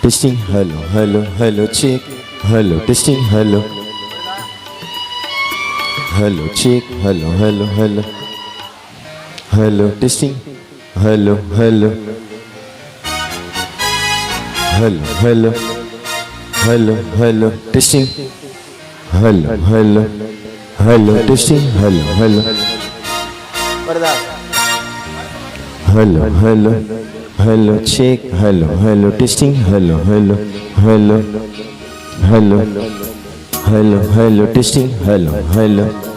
testing, hello, hello, hello, check, hello, testing, hello, hello, check, hello, hello, hello, hello, testing, hello, hello, hello, hello, hello, hello, testing, hello, hello, hello, testing, hello, hello, hello, hello, hello, check, hello, hello, testing, hello, hello, hello, hello, hello, hello, testing, hello, hello.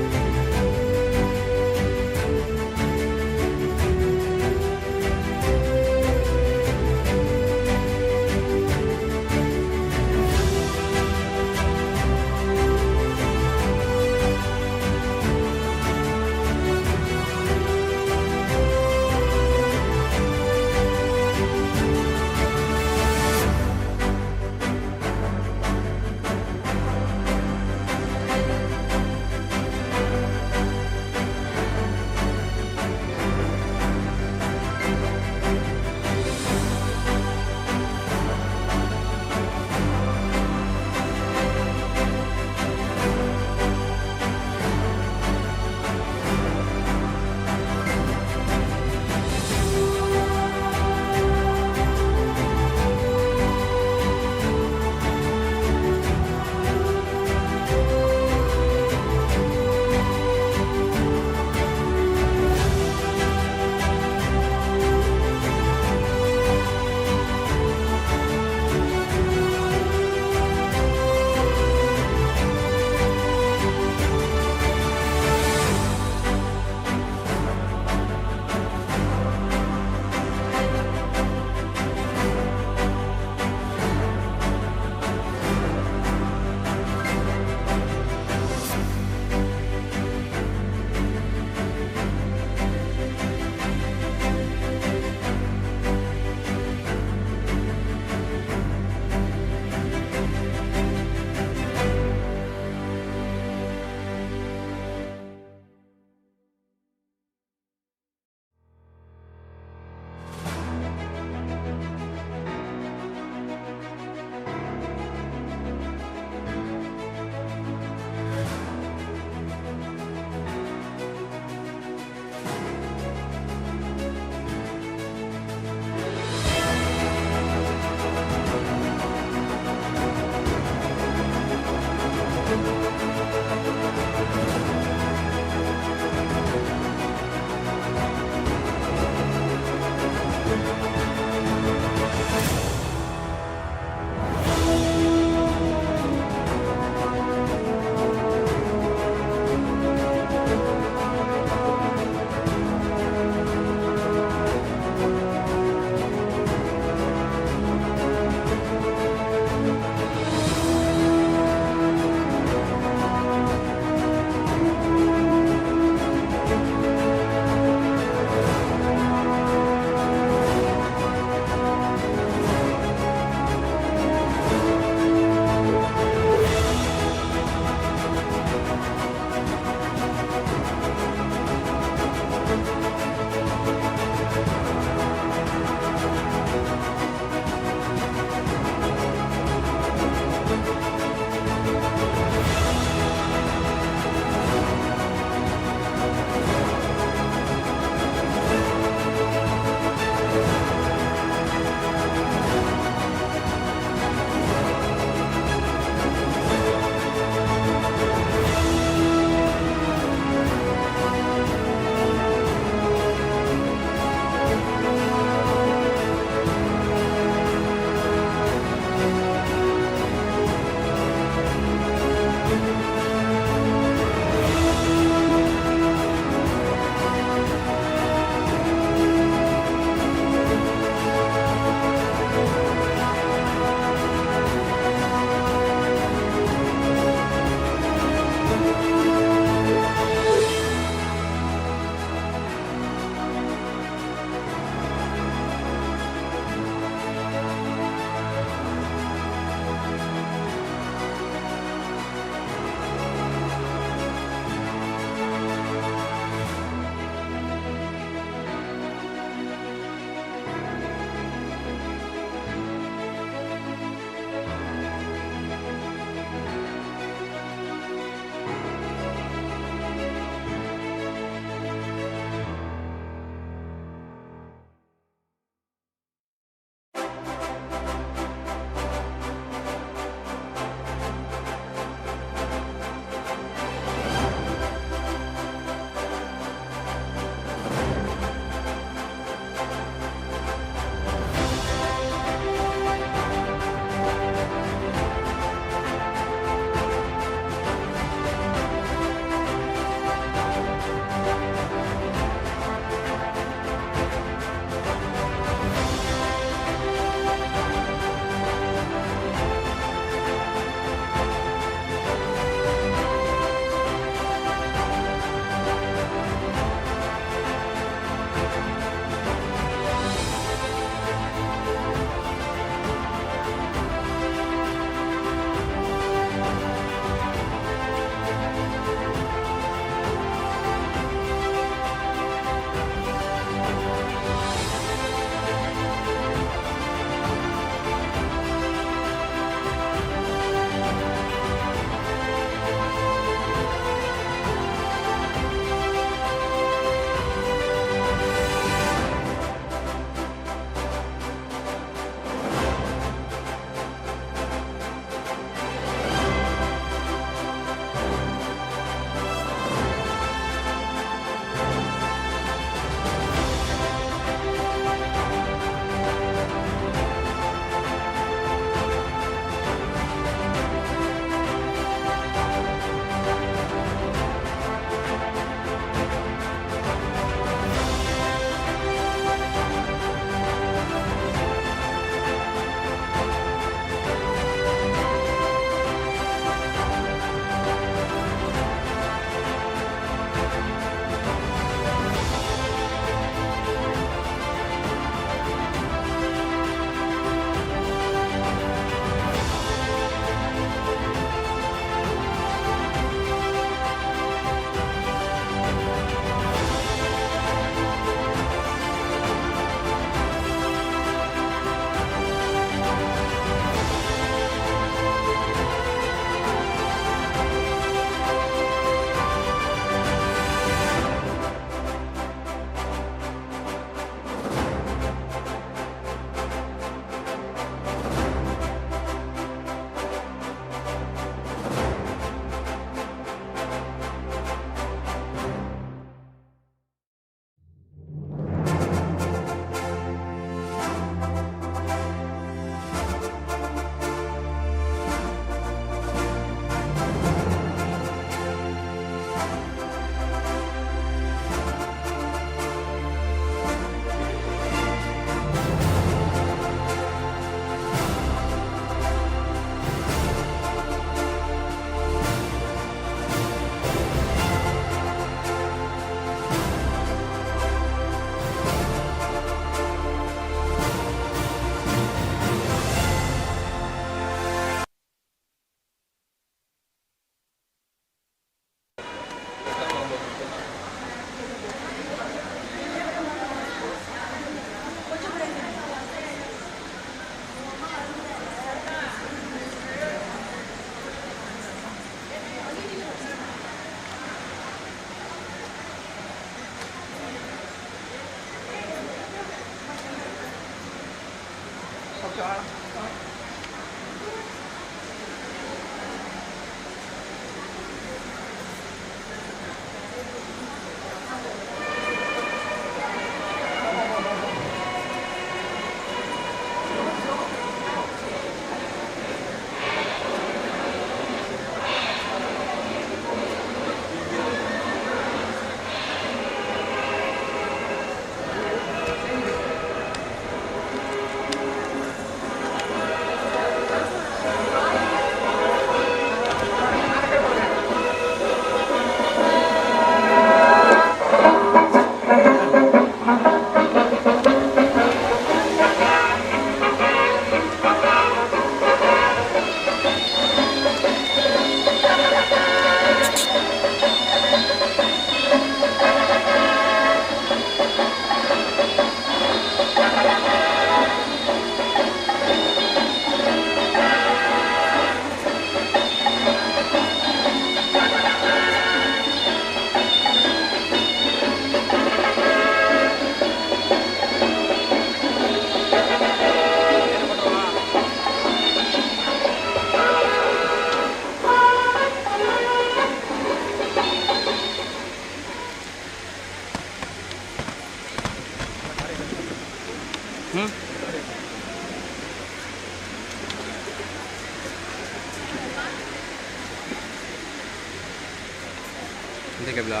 இந்த கேபிளா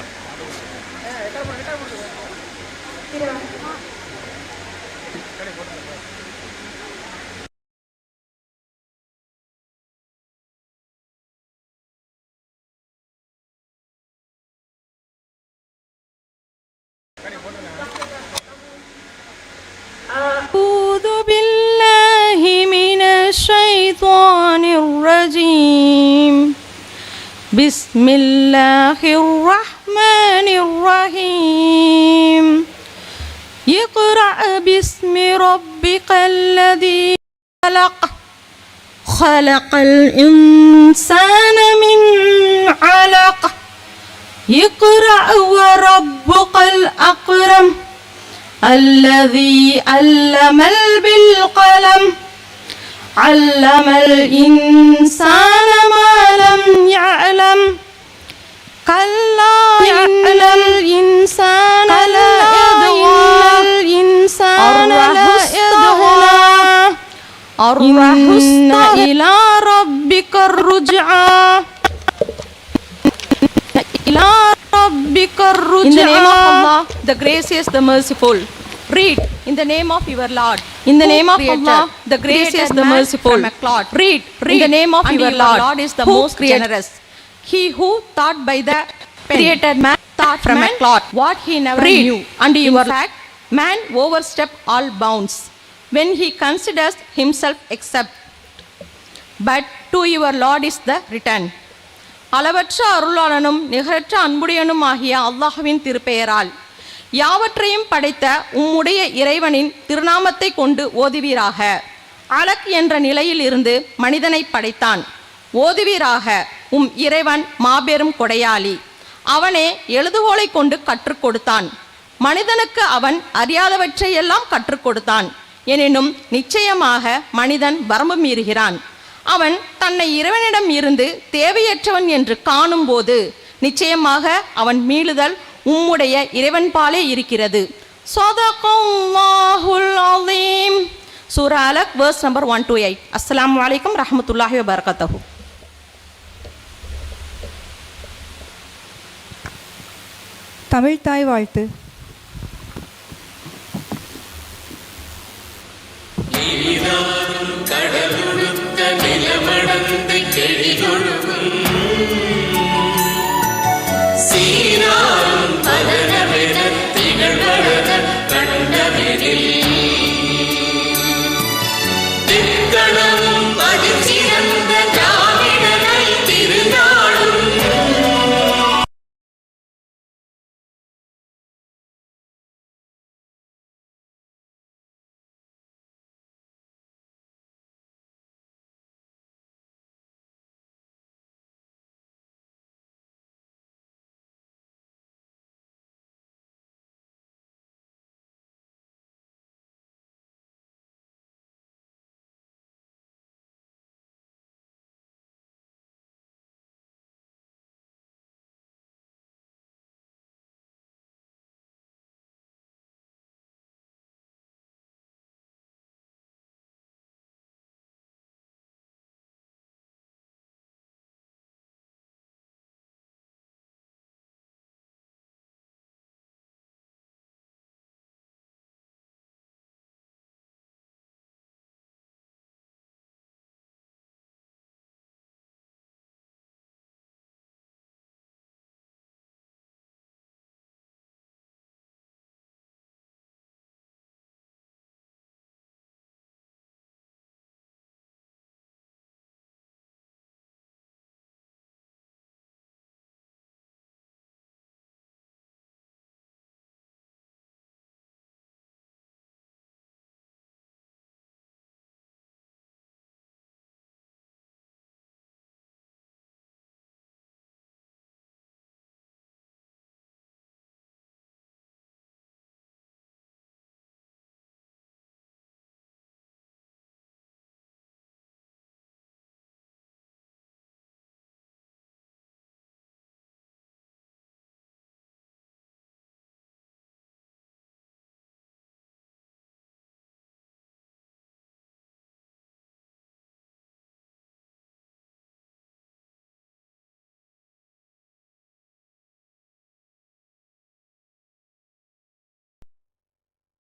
أعوذ بالله من الشيطان الرجيم بسم الله الرحمن الرحيم اقرأ باسم ربك الذي خلق خلق الإنسان من علق اقرأ وربك الأكرم الذي علم بالقلم علم الإنسان ما لم يعلم كلا إن الإنسان لا يطغى إن إلى ربك الرجعى إلى ربك الرجعى. In the name of Allah, the gracious, the merciful. Read. In the name of your Lord. In the name of Allah, the gracious, the merciful. Read. In the name of your Lord is the most generous. He who thought by the created man thought from a cloth what he never knew. And in fact, man overstepped all bounds when he considers himself except. But to your Lord is the return. அளவற்ற அருளாளனும் நிகரற்ற அன்புடையனும் ஆகிய அல்லாஹ்வின் திருப்பெயரால் யாவற்றையும் படைத்த உம்முடைய இறைவனின் திருநாமத்தை கொண்டு ஓதுவீராக. அலக் என்ற நிலையில் இருந்து மனிதனை படைத்தான். ஓதுவீராக. இறைவன் மாபெரும் கொடையாளி. அவனே எழுதுகோலை கொண்டு கற்றுக் கொடுத்தான். மனிதனுக்கு அவன் அறியாதவற்றையெல்லாம் கற்றுக் கொடுத்தான். எனினும் நிச்சயமாக மனிதன் வரம்பு மீறுகிறான். அவன் தன்னை இறைவனிடம் இருந்து தேவையற்றவன் என்று காணும் போது நிச்சயமாக அவன் மீளுதல் உம்முடைய இறைவன் பாலே இருக்கிறது. ஸதகல்லாஹுல் அஸீம். சூரா அலக் verse number 128. அஸ்ஸலாமு அலைக்கும் ரஹ்மத்துல்லாஹி வ பரகாத்துஹு. தமிழ் தாய் வாழ்த்து. கடலுடுத்த நிலமடந்து கெழிகொழுகும் சீராரும் பதனமென திகழ்வழக கண்டவெனில் திக்கணமும் அதிர்ச்சிறந்த திராவிடனை திருநாளும்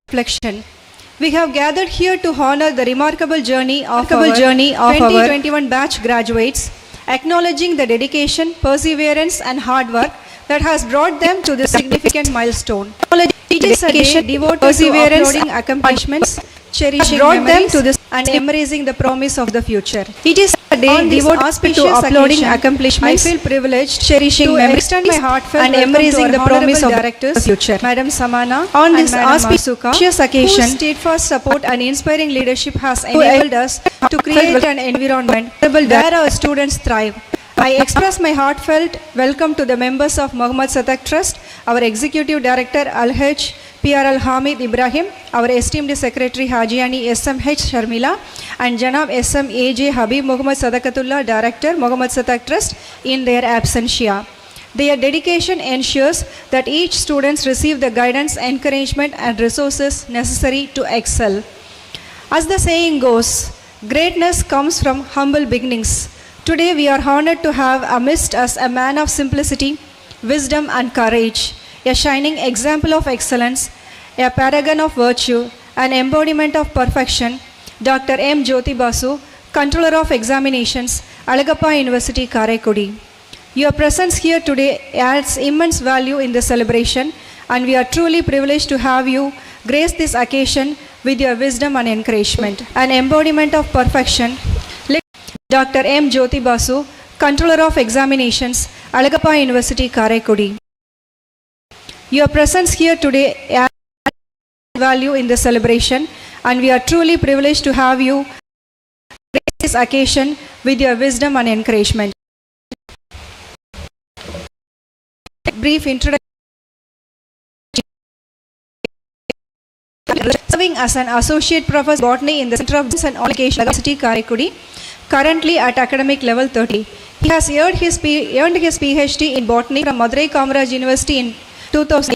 reflection. We have gathered here to honor the remarkable journey of our 2021 batch graduates, acknowledging the dedication, perseverance and hard work that has brought them to this significant milestone. It is a day devoted to uploading accomplishments, cherishing memories, and embracing the promise of the future. It is a day devoted to uploading accomplishments. I feel privileged, cherishing memories, extend my heartfelt and embracing the promise of the future. Madam Samana, on this auspicious occasion, whose steadfast support and inspiring leadership has enabled us to create an environment where our students thrive. I express my heartfelt welcome to the members of MOHAMED SATHAK Trust, our Executive Director Alhaj PRL Hamid Ibrahim, our esteemed Secretary Hajiani SMH Sharmila, and Janab SM AJ Habib Muhammad Sadaqatullah, Director MOHAMED SATHAK Trust, in their absentia. Their dedication ensures that each student receive the guidance, encouragement and resources necessary to excel. As the saying goes, greatness comes from humble beginnings. Today we are honored to have amidst us a man of simplicity, wisdom and courage, a shining example of excellence, a paragon of virtue, an embodiment of perfection, Dr. M. Jyoti Basu, Controller of Examinations, Alagappa University, Karaikudi. Your presence here today adds immense value in the celebration, and we are truly privileged to have you grace this occasion with your wisdom and encouragement. An embodiment of perfection, Dr. M. Jyoti Basu, Controller of Examinations, Alagappa University, Karaikudi. Your presence here today adds value in the celebration, and we are truly privileged to have you grace this occasion with your wisdom and encouragement. Brief introduction. Serving as an Associate Professor Botany in the Center of Science and Education, University, Karaikudi, currently at academic level 30. He has earned his PhD in Botany from Madurai Kamaraj University in 2000.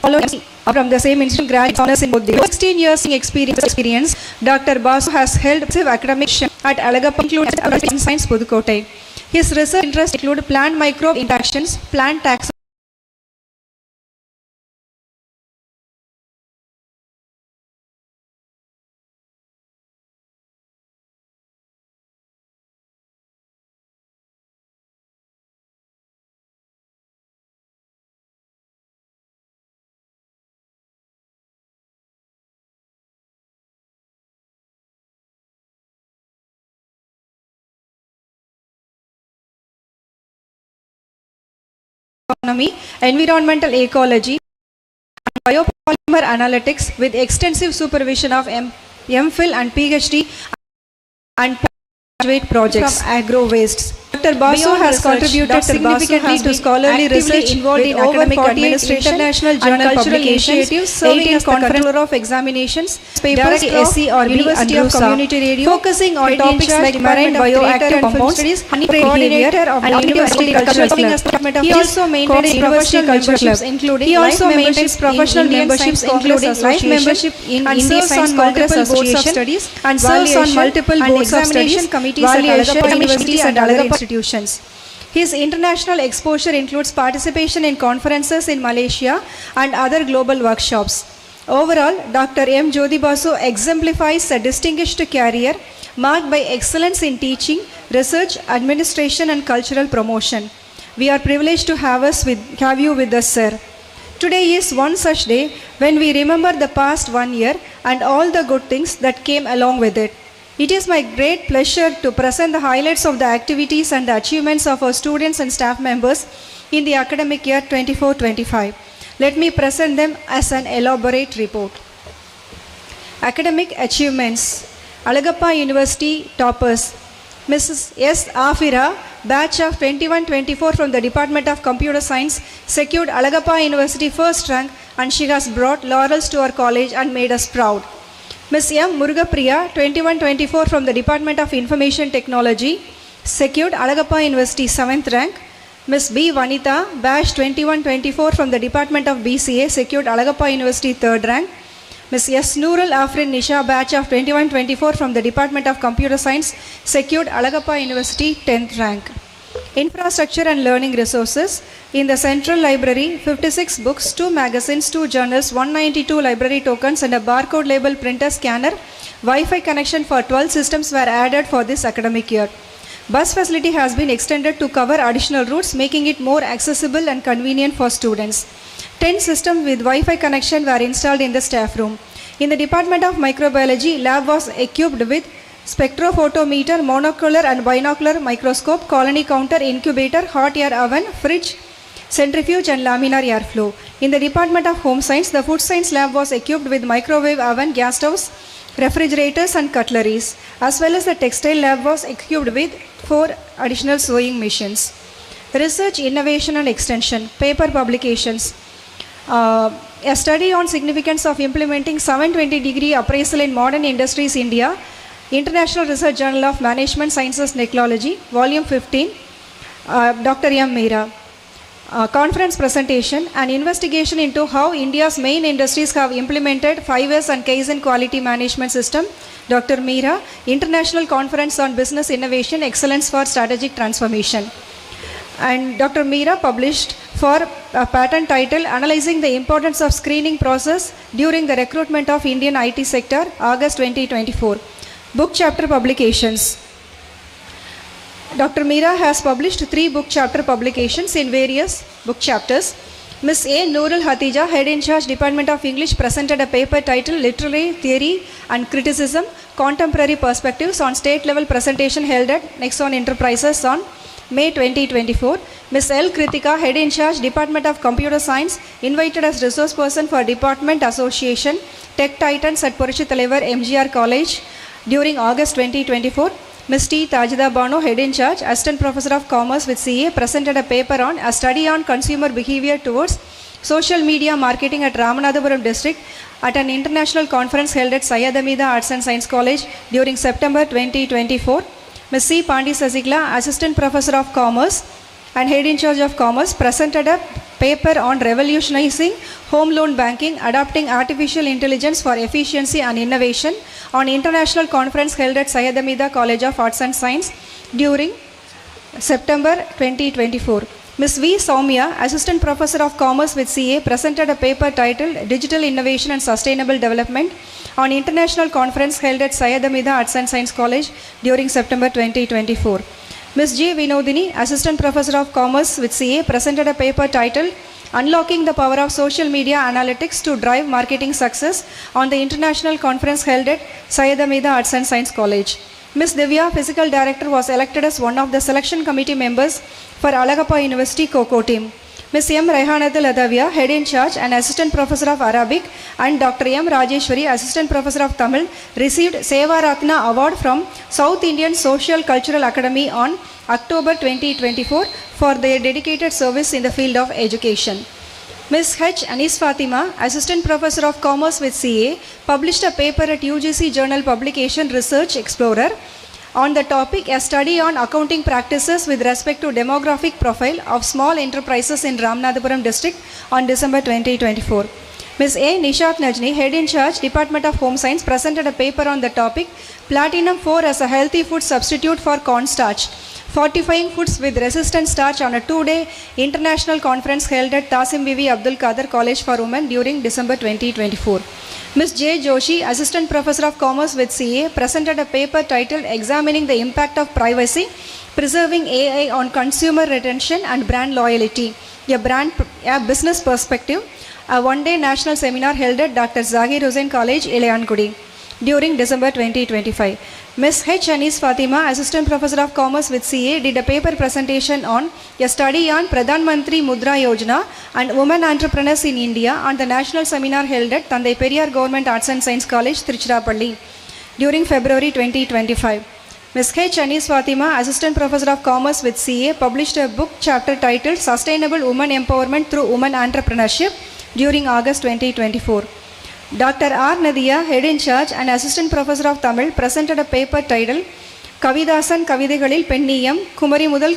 From the same institution, graduate honors in both. 16 years experience, Dr. Basu has held academic at Alagappa, including Science Pudukkottai. His research interests include plant microbe interactions, plant taxonomy, environmental ecology, and biopolymer analytics with extensive supervision of MPhil and PhD and postgraduate projects from agro wastes. Dr. Basu has contributed significantly to scholarly research involved in academic administration, international journal publications, 18 controller of examinations, papers SC or University of Community Radio, focusing on topics like marine bioactive compounds, honey behavior, and university cultural club. He also maintains professional memberships, including life membership in Indian Science Congress Association, and serves on multiple boards of studies, committees at Alagappa University and other institutions. His international exposure includes participation in conferences in Malaysia and other global workshops. Overall, Dr. M. Jyoti Basu exemplifies a distinguished career marked by excellence in teaching, research, administration and cultural promotion. We are privileged to have you with us, sir. Today is one such day when we remember the past 1 year and all the good things that came along with it. It is my great pleasure to present the highlights of the activities and the achievements of our students and staff members in the academic year 24-25. Let me present them as an elaborate report. Academic achievements. Alagappa University toppers. Mrs. S. Afira, batch of 21-24 from the Department of Computer Science, secured Alagappa University first rank, and she has brought laurels to our college and made us proud. Ms. M. Murugapriya, 21-24 from the Department of Information Technology, secured Alagappa University 7th rank. Ms. B. Vanita, batch 21-24 from the Department of BCA, secured Alagappa University 3rd rank. Ms. S. Nurul Afrin Nisha, batch of 21-24 from the Department of Computer Science, secured Alagappa University 10th rank. Infrastructure and learning resources. In the central library, 56 books, 2 magazines, 2 journals, 192 library tokens and a barcode label printer scanner. Wi-Fi connection for 12 systems were added for this academic year. Bus facility has been extended to cover additional routes, making it more accessible and convenient for students. 10 systems with Wi-Fi connection were installed in the staff room. In the Department of Microbiology, lab was equipped with spectrophotometer, monocular and binocular microscope, colony counter, incubator, hot air oven, fridge, centrifuge and laminar airflow. In the Department of Home Science, the food science lab was equipped with microwave oven, gas stoves, refrigerators and cutleries, as well as the textile lab was equipped with 4 additional sewing machines. Research, innovation and extension, paper publications. A study on significance of implementing 720-degree appraisal in modern industries India, International Research Journal of Management Sciences Technology, Volume 15, Dr. M. Meera. Conference presentation, an investigation into how India's main industries have implemented 5S and Kaizen quality management system, Dr. Meera, International Conference on Business Innovation, Excellence for Strategic Transformation. And Dr. Meera published for a patent title, Analyzing the Importance of Screening Process During the Recruitment of Indian IT Sector, August 2024. Book chapter publications. Dr. Meera has published 3 book chapter publications in various book chapters. Ms. A. Noorul Hatija, Head in Charge, Department of English, presented a paper titled Literary Theory and Criticism, Contemporary Perspectives on State Level presentation held at Nexon Enterprises on May 2024. Ms. L. Kritika, Head in Charge, Department of Computer Science, invited as resource person for Department Association, Tech Titans at Purichitalevar MGR College during August 2024. Ms. T. Tajida Bano, Head in Charge, Assistant Professor of Commerce with CA, presented a paper on a study on consumer behavior towards social media marketing at Ramanathapuram district at an international conference held at Syed Hamida Arts and Science College during September 2024. Ms. C. Pandi Sasigla, Assistant Professor of Commerce and Head in Charge of Commerce, presented a paper on revolutionizing home loan banking, adopting artificial intelligence for efficiency and innovation on international conference held at Syed Hamida College of Arts and Science during September 2024. Ms. V. Soumya, Assistant Professor of Commerce with CA, presented a paper titled Digital Innovation and Sustainable Development on international conference held at Syed Hamida Arts and Science College during September 2024. Ms. J. Vinodini, Assistant Professor of Commerce with CA, presented a paper titled Unlocking the Power of Social Media Analytics to Drive Marketing Success on the international conference held at Syed Hamida Arts and Science College. Ms. Divya, Physical Director, was elected as one of the selection committee members for Alagappa University Coco team. Ms. M. Rehanathul Adavia, Head in Charge and Assistant Professor of Arabic, and Dr. M. Rajeshwari, Assistant Professor of Tamil, received Seva Ratna Award from South Indian Social Cultural Academy on October 2024 for their dedicated service in the field of education. Ms. H. Anis Fatima, Assistant Professor of Commerce with CA, published a paper at UGC Journal Publication Research Explorer on the topic A Study on Accounting Practices with Respect to Demographic Profile of Small Enterprises in Ramanathapuram District on December 2024. Ms. A. Nishat Najni, Head in Charge, Department of Home Science, presented a paper on the topic Platinum 4 as a Healthy Food Substitute for Cornstarch, Fortifying Foods with Resistant Starch on a 2-day international conference held at Tasim Bibi Abdul Qadir College for Women during December 2024. Ms. J. Joshi, Assistant Professor of Commerce with CA, presented a paper titled Examining the Impact of Privacy, Preserving AI on Consumer Retention and Brand Loyalty, a Business Perspective, a 1-day national seminar held at Dr. Zakir Hussain College, Ilayankudi during December 2025. Ms. H. Anis Fatima, Assistant Professor of Commerce with CA, did a paper presentation on a study on Pradhan Mantri Mudra Yojana and women entrepreneurs in India on the national seminar held at Thandai Periyar Government Arts and Science College, Tiruchirappalli during February 2025. Ms. H. Anis Fatima, Assistant Professor of Commerce with CA, published a book chapter titled Sustainable Women Empowerment Through Women Entrepreneurship during August 2024. Dr. R. Nadia, Head in Charge and Assistant Professor of Tamil, presented a paper titled Kavidasan Kavidagalil Penniyam Kumari Mudal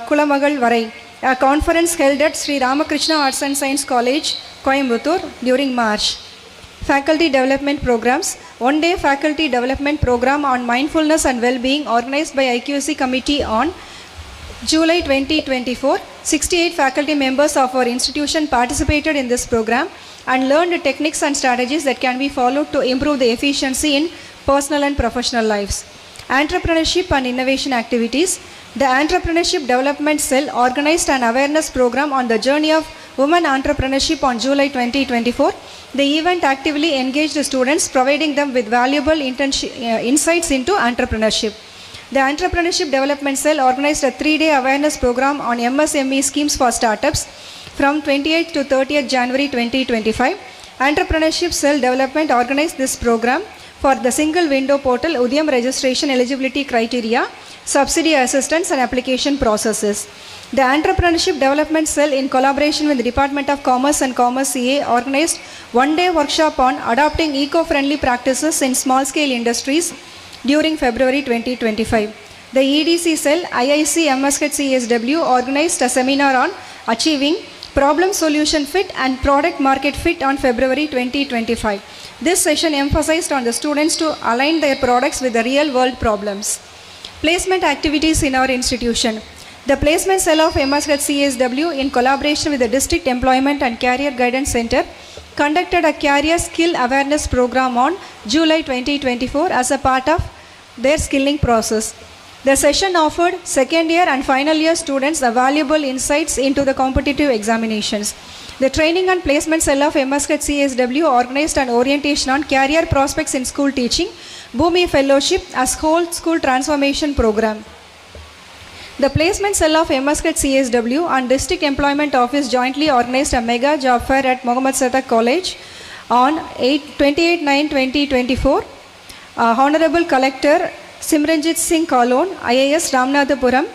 Kulamagal Varai, a conference held at Sri Ramakrishna Arts and Science College, Coimbatore during March. Faculty Development Programs. 1-day Faculty Development Program on Mindfulness and Well-being organized by IQC Committee on July 2024, 68 faculty members of our institution participated in this program and learned techniques and strategies that can be followed to improve the efficiency in personal and professional lives. Entrepreneurship and innovation activities. The Entrepreneurship Development Cell organized an awareness program on the journey of women entrepreneurship on July 2024. The event actively engaged the students, providing them with valuable insights into entrepreneurship. The Entrepreneurship Development Cell organized a 3-day awareness program on MSME schemes for startups from 28th to 30th January 2025. Entrepreneurship Cell Development organized this program for the single window portal Udyam registration eligibility criteria, subsidy assistance and application processes. The Entrepreneurship Development Cell, in collaboration with the Department of Commerce and Commerce CA, organized 1-day workshop on adopting eco-friendly practices in small-scale industries during February 2025. The EDC Cell, IIC MSHED CSW, organized a seminar on achieving problem solution fit and product market fit on February 2025. This session emphasized on the students to align their products with the real world problems. Placement activities in our institution. The Placement Cell of MSHED CSW, in collaboration with the District Employment and Career Guidance Center, conducted a career skill awareness program on July 2024 as a part of their skilling process. The session offered second year and final year students a valuable insights into the competitive examinations. The Training and Placement Cell of MSHED CSW organized an orientation on career prospects in school teaching, Bhumi Fellowship as whole school transformation program. The Placement Cell of MSHED CSW and District Employment Office jointly organized a mega job fair at MOHAMED SATHAK College on 28/9/2024. Honorable Collector Simranjit Singh Kalon, IAS Ramanathapuram,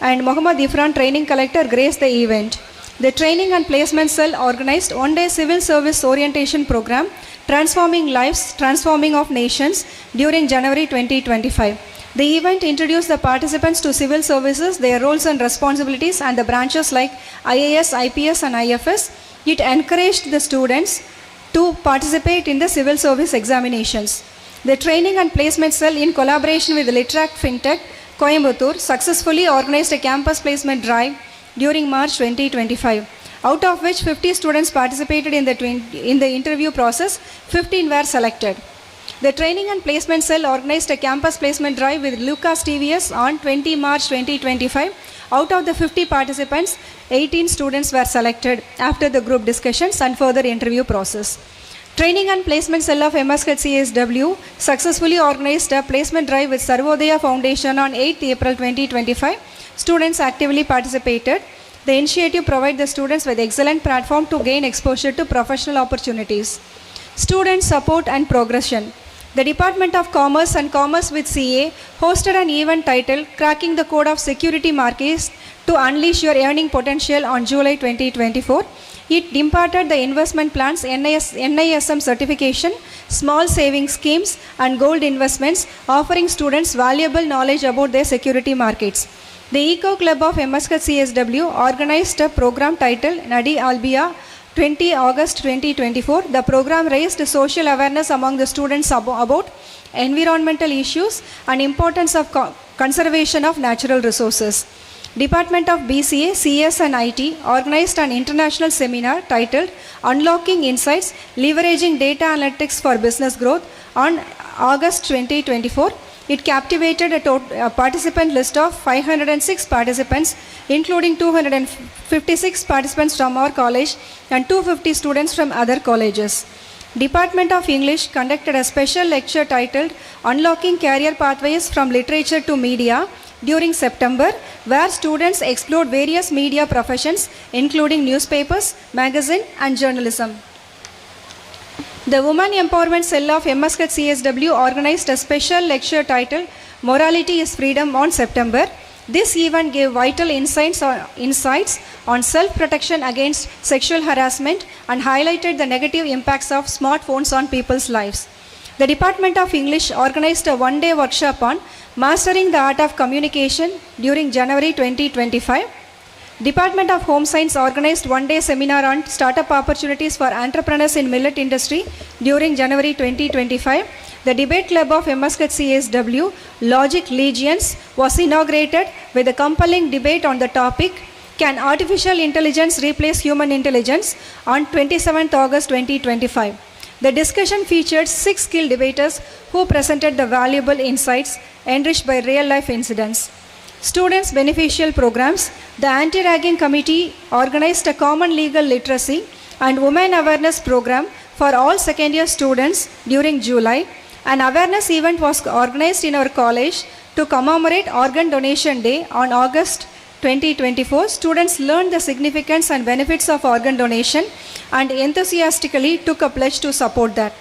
and Muhammad Ifran Training Collector graced the event. The Training and Placement Cell organized 1-day civil service orientation program, Transforming Lives, Transforming of Nations, during January 2025. The event introduced the participants to civil services, their roles and responsibilities, and the branches like IAS, IPS, and IFS. It encouraged the students to participate in the civil service examinations. The Training and Placement Cell, in collaboration with Literac Fintech, Coimbatore, successfully organized a campus placement drive during March 2025, out of which 50 students participated in the interview process. 15 were selected. The Training and Placement Cell organized a campus placement drive with Lucas TVS on 20 March 2025. Out of the 50 participants, 18 students were selected after the group discussions and further interview process. Training and Placement Cell of MSHED CSW successfully organized a placement drive with Sarvodaya Foundation on 8th April 2025. Students actively participated. The initiative provides the students with excellent platform to gain exposure to professional opportunities. Student support and progression. The Department of Commerce and Commerce with CA hosted an event titled Cracking the Code of Security Markets to Unleash Your Earning Potential on July 2024. It imparted the investment plans, NISM certification, small savings schemes, and gold investments, offering students valuable knowledge about their security markets. The Eco Club of MSHED CSW organized a program titled Nadi Albia 20 August 2024. The program raised social awareness among the students about environmental issues and importance of conservation of natural resources. Department of BCA, CS and IT organized an international seminar titled Unlocking Insights, Leveraging Data Analytics for Business Growth on August 2024. It captivated a participant list of 506 participants, including 256 participants from our college and 250 students from other colleges. Department of English conducted a special lecture titled Unlocking Career Pathways from Literature to Media during September, where students explored various media professions, including newspapers, magazine, and journalism. The Women Empowerment Cell of MSHED CSW organized a special lecture titled Morality is Freedom on September. This event gave vital insights on self-protection against sexual harassment and highlighted the negative impacts of smartphones on people's lives. The Department of English organized a 1-day workshop on Mastering the Art of Communication during January 2025. Department of Home Science organized 1-day seminar on startup opportunities for entrepreneurs in millet industry during January 2025. The Debate Club of MSHED CSW, Logic Legions, was inaugurated with a compelling debate on the topic, Can Artificial Intelligence Replace Human Intelligence? On 27th August 2025. The discussion featured 6 skilled debaters who presented the valuable insights enriched by real-life incidents. Students' beneficial programs. The Anti-Ragging Committee organized a common legal literacy and women awareness program for all second-year students during July. An awareness event was organized in our college to commemorate Organ Donation Day on August 2024. Students learned the significance and benefits of organ donation and enthusiastically took a pledge to support that.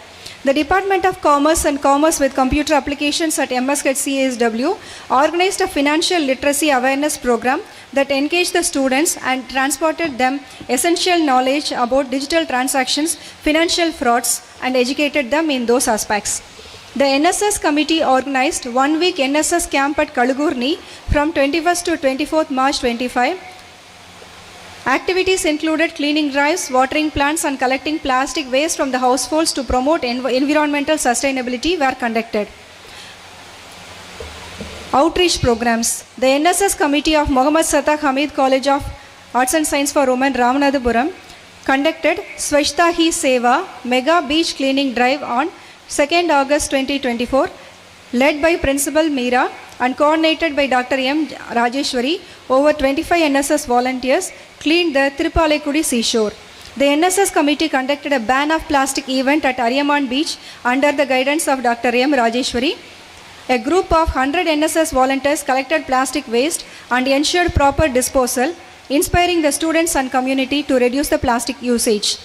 The Department of Commerce and Commerce with Computer Applications at MSHCSW organized a financial literacy awareness program that engaged the students and transported them essential knowledge about digital transactions, financial frauds, and educated them in those aspects. The NSS committee organized 1 week NSS camp at Kalugurni from 21st to 24th March 25. Activities included cleaning drives, watering plants, and collecting plastic waste from the households to promote environmental sustainability were conducted. Outreach programs. The NSS committee of MOHAMED SATHAK HAMID College of Arts and Science for Women, Ramanathapuram, conducted Swachhta Hi Seva Mega Beach Cleaning Drive on 2nd August 2024, led by Principal Meera and coordinated by Dr. M. Rajeshwari. Over 25 NSS volunteers cleaned the Tirupalekudi seashore. The NSS committee conducted a ban of plastic event at Ariyaman Beach under the guidance of Dr. M. Rajeshwari. A group of 100 NSS volunteers collected plastic waste and ensured proper disposal, inspiring the students and community to reduce the plastic usage.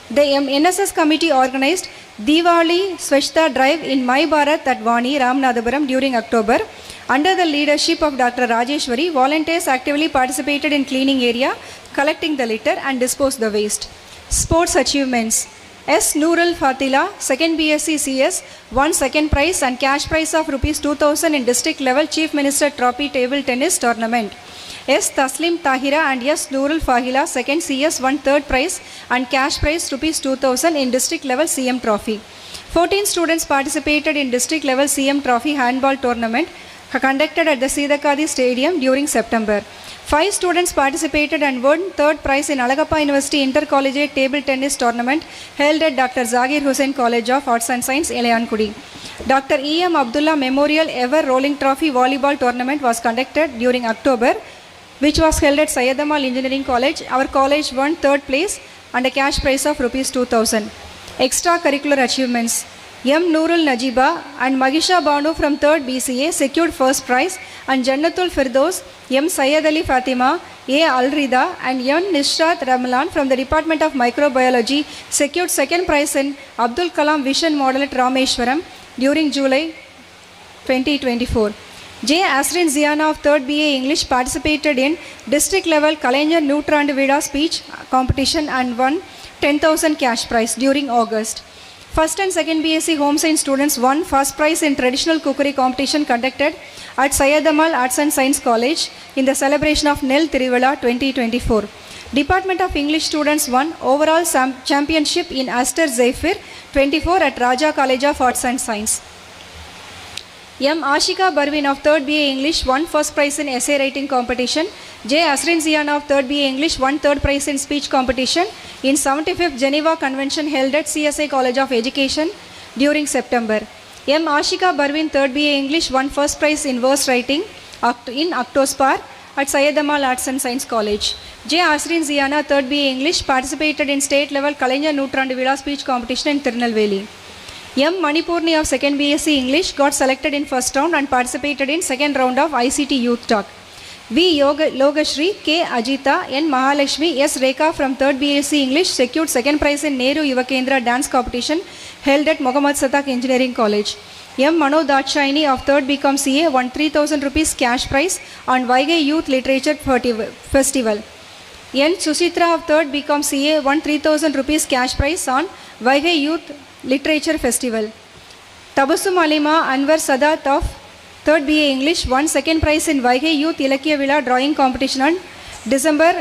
The NSS committee organized Diwali Swachhta Drive in My Bharat at Vani, Ramanathapuram during October. Under the leadership of Dr. Rajeshwari, volunteers actively participated in cleaning area, collecting the litter and disposed the waste. Sports achievements. S. Noorul Fatila, 2nd BSc CS, won second prize and cash prize of Rs 2000 in district level Chief Minister Trophy table tennis tournament. S. Taslim Tahira and S. Noorul Fahila, 2nd CS, won third prize and cash prize Rs 2000 in district level CM Trophy. 14 students participated in district level CM Trophy handball tournament conducted at the Sidakadi Stadium during September. 5 students participated and won third prize in Alagappa University Intercollegiate Table Tennis Tournament held at Dr. Zakir Hussain College of Arts and Science, Elayankudi. Dr. E. M. Abdullah Memorial Ever Rolling Trophy Volleyball Tournament was conducted during October, which was held at Syed-Amal Engineering College. Our college won third place and a cash prize of Rs 2000. Extracurricular achievements. M. Noorul Najiba and Magisha Banu from 3rd BCA secured first prize, and Jannatul Firdaus, M. Syed Ali Fatima, A. Al-Rida and M. Nishrat Ramalan from the Department of Microbiology secured second prize in Abdul Kalam Vision Model at Rameshwaram during July 2024. J. Asrin Ziana of 3rd BA English participated in district level Kalaignar Nutra and Vida speech competition and won 10,000 cash prize during August. First and second BSc Home Science students won first prize in traditional cookery competition conducted at Syed-Amal Arts and Science College in the celebration of Nel Tiruvilla 2024. Department of English students won overall championship in Aster Zephyr 24 at Raja College of Arts and Science. M. Ashika Barwin of 3rd BA English won first prize in essay writing competition. J. Asrin Ziana of 3rd BA English won third prize in speech competition in 75th Geneva Convention held at CSI College of Education during September. M. Ashika Barwin 3rd BA English won first prize in verse writing in Octospar at Syed-Amal Arts and Science College. J. Asrin Ziana 3rd BA English participated in state level Kalaignar Nutra and Vida speech competition in Tirunelveli. M. Manipurni of 2nd BSc English got selected in first round and participated in second round of ICT Youth Talk. V. Logashri, K. Ajita, N. Mahalakshmi, S. Rekha from 3rd BSc English secured second prize in Nehru Yuva Kendra dance competition held at MOHAMED SATHAK Engineering College. M. Mano Dakshaini of 3rd BCom CA won 3,000 rupees cash prize on Vaigai Youth Literature Festival. N. Susitra of 3rd BCom CA won 3,000 rupees cash prize on Vaigai Youth Literature Festival. Tabassum Alima Anwar Sadat of 3rd BA English won second prize in Vaigai Youth Ilakya Villa drawing competition on December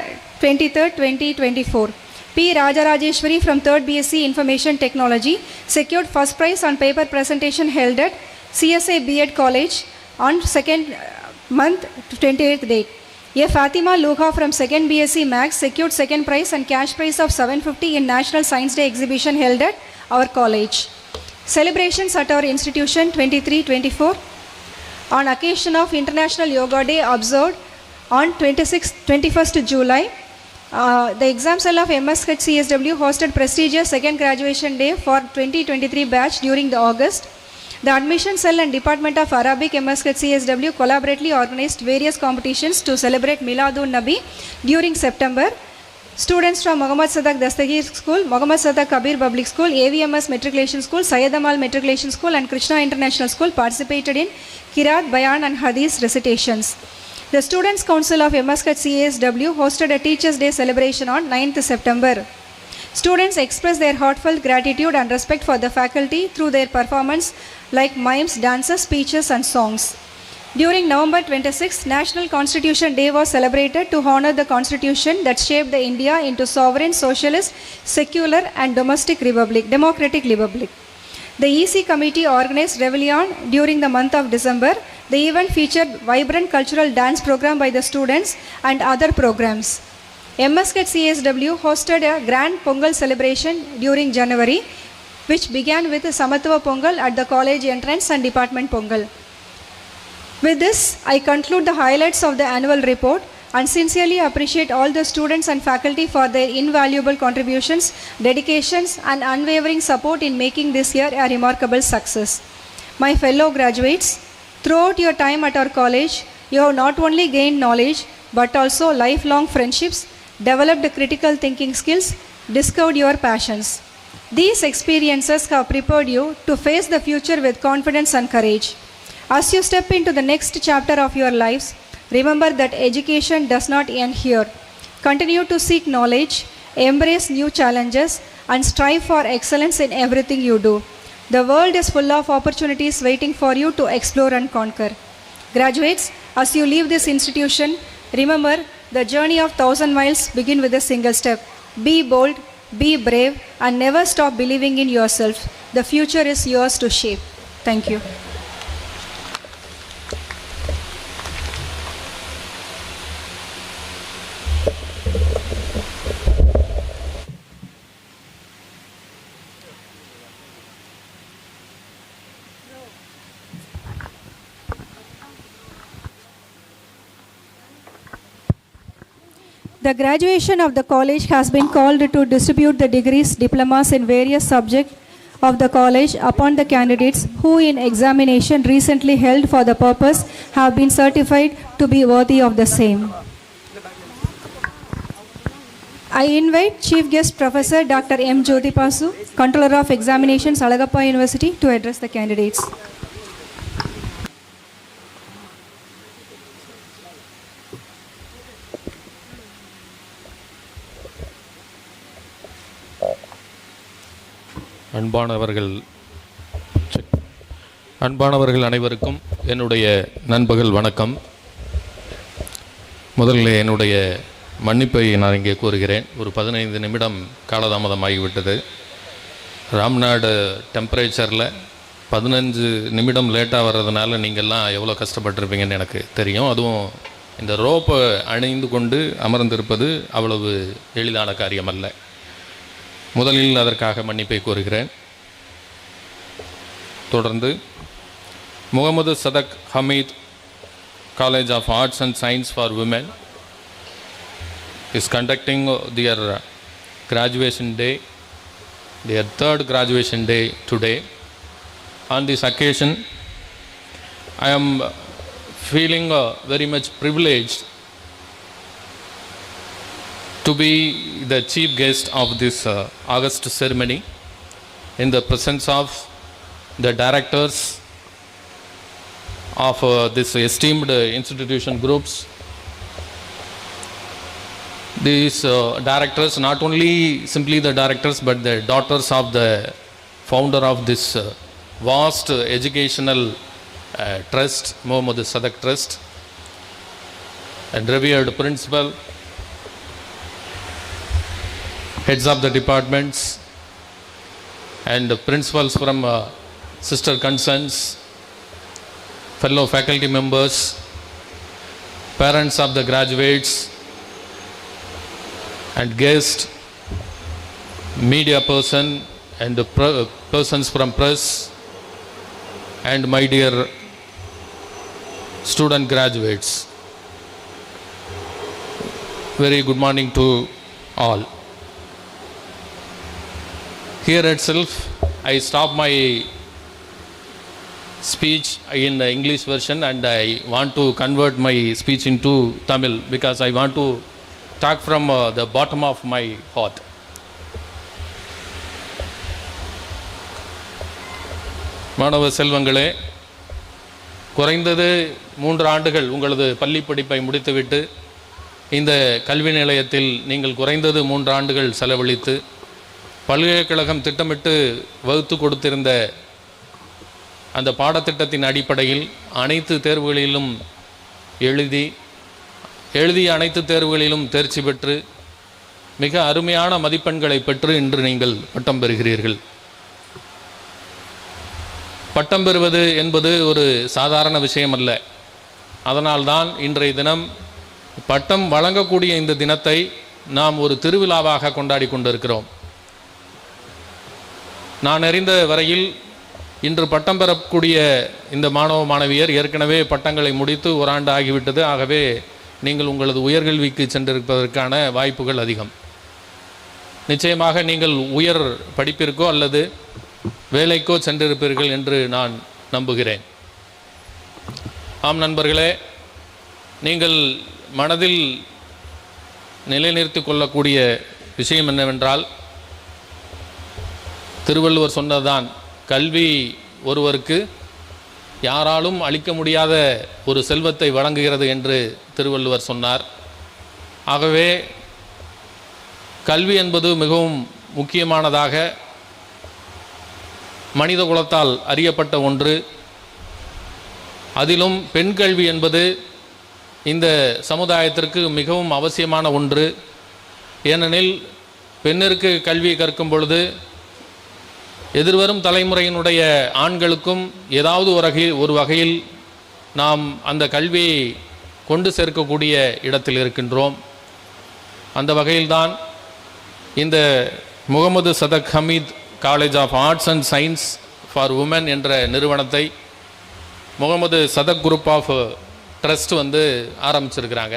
23, 2024. P. Rajarajeshwari from 3rd BSc Information Technology secured first prize on paper presentation held at CSI B.Ed College on 2nd month to 28th date. A Fatima Luha from 2nd BSc Max secured second prize and cash prize of 750 in National Science Day exhibition held at our college. Celebrations at our institution 23-24 on occasion of International Yoga Day observed on 21st July. The exam cell of MSH CSW hosted prestigious second graduation day for 2023 batch during the August. The admission cell and Department of Arabic MSH CSW collaboratively organized various competitions to celebrate Miladun Nabi during September. Students from MOHAMED SATHAK HAMID School, MOHAMED SATHAK Kabir Public School, AVMS Matriculation School, Syed Amal Matriculation School and Krishna International School participated in Kirat, Bayan and Hadith recitations. The Students' Council of MSH CSW hosted a Teachers' Day celebration on 9th September. Students expressed their heartfelt gratitude and respect for the faculty through their performance like mimes, dances, speeches and songs. During November 26, National Constitution Day was celebrated to honor the constitution that shaped the India into sovereign, socialist, secular and democratic republic. The EC committee organized Revellion during the month of December. The event featured vibrant cultural dance program by the students and other programs. MSH CSW hosted a grand Pongal celebration during January, which began with Samatva Pongal at the college entrance and department Pongal. With this, I conclude the highlights of the annual report and sincerely appreciate all the students and faculty for their invaluable contributions, dedications and unwavering support in making this year a remarkable success. My fellow graduates, throughout your time at our college, you have not only gained knowledge but also lifelong friendships, developed critical thinking skills, discovered your passions. These experiences have prepared you to face the future with confidence and courage. As you step into the next chapter of your lives, remember that education does not end here. Continue to seek knowledge, embrace new challenges, and strive for excellence in everything you do. The world is full of opportunities waiting for you to explore and conquer. Graduates, as you leave this institution, remember the journey of 1,000 miles begins with a single step. Be bold, be brave, and never stop believing in yourself. The future is yours to shape. Thank you. The graduation of the college has been called to distribute the degrees, diplomas in various subjects of the college upon the candidates who in examination recently held for the purpose have been certified to be worthy of the same. I invite Chief Guest Professor Dr. M. Jyotipasu, Controller of Examinations, Alagappa University, to address the candidates. அன்பானவர்கள் அனைவருக்கும் என்னுடைய நண்பகல் வணக்கம். முதலில் என்னுடைய மன்னிப்பை நான் இங்கே கூறுகிறேன். ஒரு 15 நிமிடம் காலதாமதமாகிவிட்டது. ராம்நாடு டெம்பரேச்சரில் 15 நிமிடம் லேட்டாக வர்றதுனால நீங்கள்லாம் எவ்வளோ கஷ்டப்பட்டிருப்பீங்கன்னு எனக்கு தெரியும். அதுவும் இந்த ரோப்பை அணிந்து கொண்டு அமர்ந்திருப்பது அவ்வளவு எளிதான காரியம் அல்ல. முதலில் அதற்காக மன்னிப்பை கோருகிறேன். தொடர்ந்து Mohamed Sathak Hameed college of arts and science for women is conducting their graduation day, their third graduation day today. On this occasion, I am feeling very much privileged to be the chief guest of this August ceremony in the presence of the directors of this esteemed institution groups. These directors, not only simply the directors, but the daughters of the founder of this vast educational trust, Mohamed Sathak Trust, and revered principal, heads of the departments, and principals from sister concerns, fellow faculty members, parents of the graduates, and guests, media person, and persons from press, and my dear student graduates. Very good morning to all. Here itself, I stop my speech in the English version and I want to convert my speech into Tamil because I want to talk from the bottom of my heart. மாணவ செல்வங்களே, குறைந்தது 3 ஆண்டுகள் உங்களது பள்ளி படிப்பை முடித்துவிட்டு இந்த கல்வி நிலையத்தில் நீங்கள் குறைந்தது 3 ஆண்டுகள் செலவழித்து பல்கலைக்கழகம் திட்டமிட்டு வகுத்து கொடுத்திருந்த அந்த பாடத்திட்டத்தின் அடிப்படையில் அனைத்து தேர்வுகளிலும் எழுதிய அனைத்து தேர்வுகளிலும் தேர்ச்சி பெற்று மிக அருமையான மதிப்பெண்களை பெற்று இன்று நீங்கள் பட்டம் பெறுகிறீர்கள். பட்டம் பெறுவது என்பது ஒரு சாதாரண விஷயம் அல்ல. அதனால்தான் இன்றைய தினம் பட்டம் வழங்கக்கூடிய இந்த தினத்தை நாம் ஒரு திருவிழாவாக கொண்டாடி கொண்டிருக்கிறோம். நான் அறிந்த வரையில் இன்று பட்டம் பெறக்கூடிய இந்த மாணவ மாணவியர் ஏற்கனவே பட்டங்களை முடித்து 1 ஆண்டு ஆகிவிட்டது. ஆகவே நீங்கள் உங்களது உயர்கல்விக்கு சென்றிருப்பதற்கான வாய்ப்புகள் அதிகம். நிச்சயமாக நீங்கள் உயர் படிப்பிற்கோ அல்லது வேலைக்கோ சென்றிருப்பீர்கள் என்று நான் நம்புகிறேன். ஆம் நண்பர்களே, நீங்கள் மனதில் நிலைநிறுத்தி கொள்ளக்கூடிய விஷயம் என்னவென்றால், திருவள்ளுவர் சொன்னதுதான், கல்வி ஒருவருக்கு யாராலும் அளிக்க முடியாத ஒரு செல்வத்தை வழங்குகிறது என்று திருவள்ளுவர் சொன்னார். ஆகவே கல்வி என்பது மிகவும் முக்கியமானதாக மனித குலத்தால் அறியப்பட்ட ஒன்று. அதிலும் பெண் கல்வி என்பது இந்த சமுதாயத்திற்கு மிகவும் அவசியமான ஒன்று. ஏனெனில் பெண்ணிற்கு கல்வி கற்கும் பொழுது எதிர்வரும் தலைமுறையினுடைய ஆண்களுக்கும் ஏதாவது ஒரு வகையில் நாம் அந்த கல்வியை கொண்டு சேர்க்கக்கூடிய இடத்தில் இருக்கின்றோம். அந்த வகையில்தான் இந்த Mohamed Sathak Hameed college of arts and science for women என்ற நிறுவனத்தை Mohamed Sathak group of trust ஆரம்பிச்சிருக்கிறாங்க.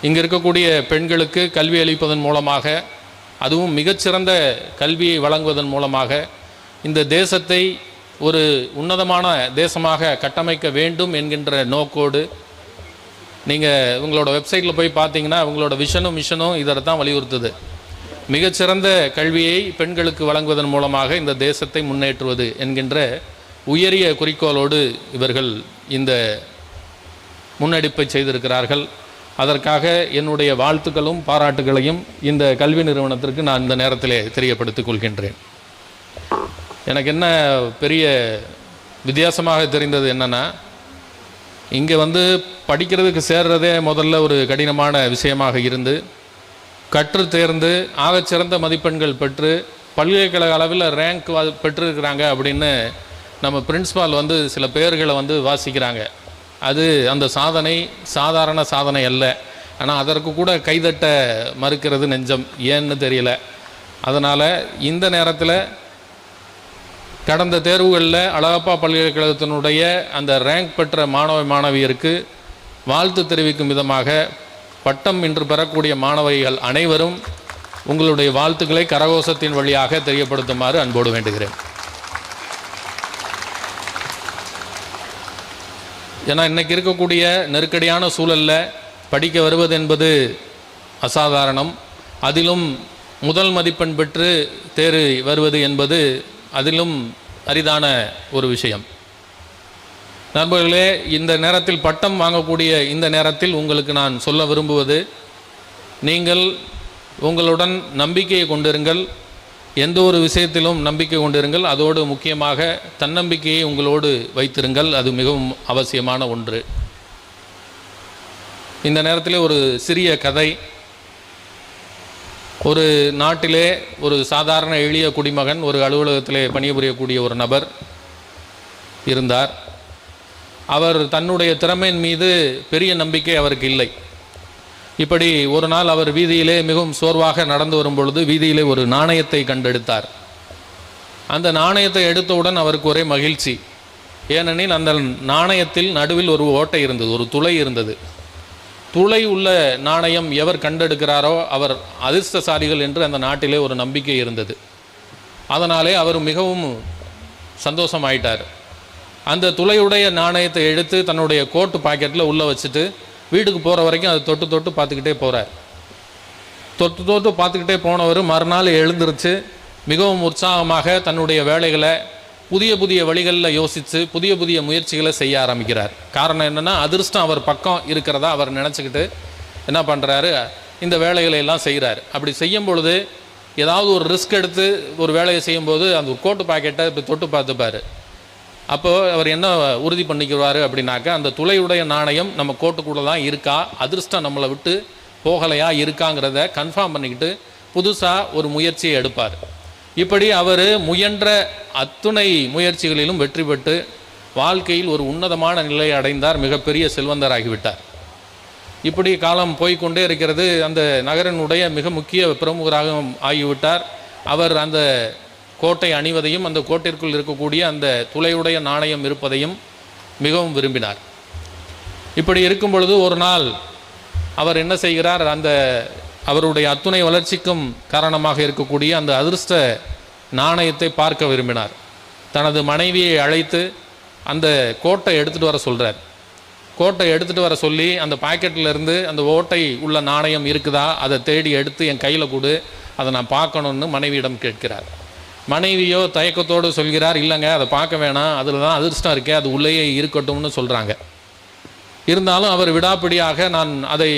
இங்கே இருக்கக்கூடிய பெண்களுக்கு கல்வி அளிப்பதன் மூலமாக, அதுவும் மிகச்சிறந்த கல்வியை வழங்குவதன் மூலமாக இந்த தேசத்தை ஒரு உன்னதமான தேசமாக கட்டமைக்க வேண்டும் என்கின்ற நோக்கோடு, நீங்கள் உங்களோட வெப்சைட்டில் போய் பார்த்தீங்கன்னா உங்களோட விஷனும் மிஷனும் இதை தான் வலியுறுத்துது. மிகச்சிறந்த கல்வியை பெண்களுக்கு வழங்குவதன் மூலமாக இந்த தேசத்தை முன்னேற்றுவது என்கின்ற உயரிய குறிக்கோளோடு இவர்கள் இந்த முன்னெடுப்பை செய்திருக்கிறார்கள். அதற்காக என்னுடைய வாழ்த்துக்களும் பாராட்டுகளையும் இந்த கல்வி நிறுவனத்திற்கு நான் இந்த நேரத்திலே தெரியப்படுத்திக் கொள்கின்றேன். எனக்கு என்ன பெரிய வித்தியாசமாக தெரிந்தது என்னென்னா, இங்கே படிக்கிறதுக்கு சேர்றதே முதல்ல ஒரு கடினமான விஷயமாக இருந்து, கற்று தேர்ந்து ஆகச்சிறந்த மதிப்பெண்கள் பெற்று பல்கலைக்கழக அளவில் ரேங்க் பெற்றிருக்கிறாங்க அப்படின்னு நம்ம பிரின்ஸ்பால் சில பேர்களை வாசிக்கிறாங்க. அது அந்த சாதனை சாதாரண சாதனை அல்ல. ஆனால் அதற்கு கூட கைதட்ட மறுக்கிறது நெஞ்சம், ஏன்னு தெரியல. அதனால் இந்த நேரத்தில் கடந்த தேர்வுகளில் அழகப்பா பல்கலைக்கழகத்தினுடைய அந்த ரேங்க் பெற்ற மாணவ மாணவியருக்கு வாழ்த்து தெரிவிக்கும் விதமாக பட்டம் இன்று பெறக்கூடிய மாணவிகள் அனைவரும் உங்களுடைய வாழ்த்துக்களை கரகோஷத்தின் வழியாக தெரியப்படுத்துமாறு அன்போடு வேண்டுகிறேன். ஏன்னா இன்றைக்கி இருக்கக்கூடிய நெருக்கடியான சூழலில் படிக்க வருவது என்பது அசாதாரணம். அதிலும் முதல் மதிப்பெண் பெற்று தேர்வு வருவது என்பது அதிலும் அரிதான ஒரு விஷயம். நண்பர்களே, இந்த நேரத்தில் பட்டம் வாங்கக்கூடிய இந்த நேரத்தில் உங்களுக்கு நான் சொல்ல விரும்புவது, நீங்கள் உங்களுடன் நம்பிக்கையை கொண்டிருங்கள். எந்த ஒரு விஷயத்திலும் நம்பிக்கை கொண்டிருங்கள். அதோடு முக்கியமாக தன்னம்பிக்கையை உங்களோடு வைத்திருங்கள். அது மிகவும் அவசியமான ஒன்று. இந்த நேரத்தில் ஒரு சிறிய கதை. ஒரு நாட்டிலே ஒரு சாதாரண எளிய குடிமகன், ஒரு அலுவலகத்திலே பணிபுரியக்கூடிய ஒரு நபர் இருந்தார். அவர் தன்னுடைய திறமையின் மீது பெரிய நம்பிக்கை அவருக்கு இல்லை. இப்படி ஒரு நாள் அவர் வீதியிலே மிகவும் சோர்வாக நடந்து வரும் பொழுது வீதியிலே ஒரு நாணயத்தை கண்டெடுத்தார். அந்த நாணயத்தை எடுத்தவுடன் அவருக்கு ஒரே மகிழ்ச்சி. ஏனெனில் அந்த நாணயத்தில் நடுவில் ஒரு ஓட்டை இருந்தது, ஒரு துளை இருந்தது. துளை உள்ள நாணயம் எவர் கண்டெடுக்கிறாரோ அவர் அதிர்ஷ்டசாலிகள் என்று அந்த நாட்டிலே ஒரு நம்பிக்கை இருந்தது. அதனாலே அவர் மிகவும் சந்தோஷமாயிட்டார். அந்த துளையுடைய நாணயத்தை எடுத்து தன்னுடைய கோட்டு பாக்கெட்டில் உள்ளே வச்சுட்டு வீட்டுக்கு போகிற வரைக்கும் அதை தொட்டு தொட்டு பார்த்துக்கிட்டே போகிறார். தொட்டு தொட்டு பார்த்துக்கிட்டே போனவர் மறுநாள் எழுந்திருச்சு மிகவும் உற்சாகமாக தன்னுடைய வேலைகளை புதிய புதிய வழிகளில் யோசித்து புதிய புதிய முயற்சிகளை செய்ய ஆரம்பிக்கிறார். காரணம் என்னென்னா, அதிர்ஷ்டம் அவர் பக்கம் இருக்கிறதா அவர் நினச்சிக்கிட்டு என்ன பண்ணுறாரு, இந்த வேலைகளை எல்லாம் செய்கிறார். அப்படி செய்யும் பொழுது ஏதாவது ஒரு ரிஸ்க் எடுத்து ஒரு வேலையை செய்யும்போது அந்த கோட்டு பாக்கெட்டை இப்போ தொட்டு பார்த்துப்பார். அப்போது அவர் என்ன உறுதி பண்ணிக்குவார் அப்படின்னாக்கா, அந்த துளையுடைய நாணயம் நம்ம கோட்டுக்குள்ளே தான் இருக்கா, அதிர்ஷ்டம் நம்மளை விட்டு போகலையா இருக்காங்கிறத கன்ஃபார்ம் பண்ணிக்கிட்டு புதுசாக ஒரு முயற்சியை எடுப்பார். இப்படி அவர் முயன்ற அத்துணை முயற்சிகளிலும் வெற்றி பெற்று வாழ்க்கையில் ஒரு உன்னதமான நிலையை அடைந்தார். மிகப்பெரிய செல்வந்தராகிவிட்டார். இப்படி காலம் போய்கொண்டே இருக்கிறது. அந்த நகரனுடைய மிக முக்கிய பிரமுகராக ஆகிவிட்டார். அவர் அந்த கோட்டை அணிவதையும் அந்த கோட்டிற்குள் இருக்கக்கூடிய அந்த துளையுடைய நாணயம் இருப்பதையும் மிகவும் விரும்பினார். இப்படி இருக்கும் பொழுது ஒரு நாள் அவர் என்ன செய்கிறார், அந்த அவருடைய அத்துணை வளர்ச்சிக்கும் காரணமாக இருக்கக்கூடிய அந்த அதிர்ஷ்ட நாணயத்தை பார்க்க விரும்பினார். தனது மனைவியை அழைத்து அந்த கோட்டை எடுத்துகிட்டு வர சொல்கிறார். கோட்டை எடுத்துகிட்டு வர சொல்லி அந்த பாக்கெட்டில் இருந்து அந்த ஓட்டை உள்ள நாணயம் இருக்குதா அதை தேடி எடுத்து என் கையில் கொடு, அதை நான் பார்க்கணுன்னு மனைவியிடம் கேட்கிறார். மனைவியோ தயக்கத்தோடு சொல்கிறார், இல்லைங்க அதை பார்க்க வேணாம், அதில் தான் அதிர்ஷ்டம் இருக்கே, அது உள்ளேயே இருக்கட்டும்னு சொல்கிறாங்க. இருந்தாலும் அவர் விடாப்பிடியாக, நான் அதை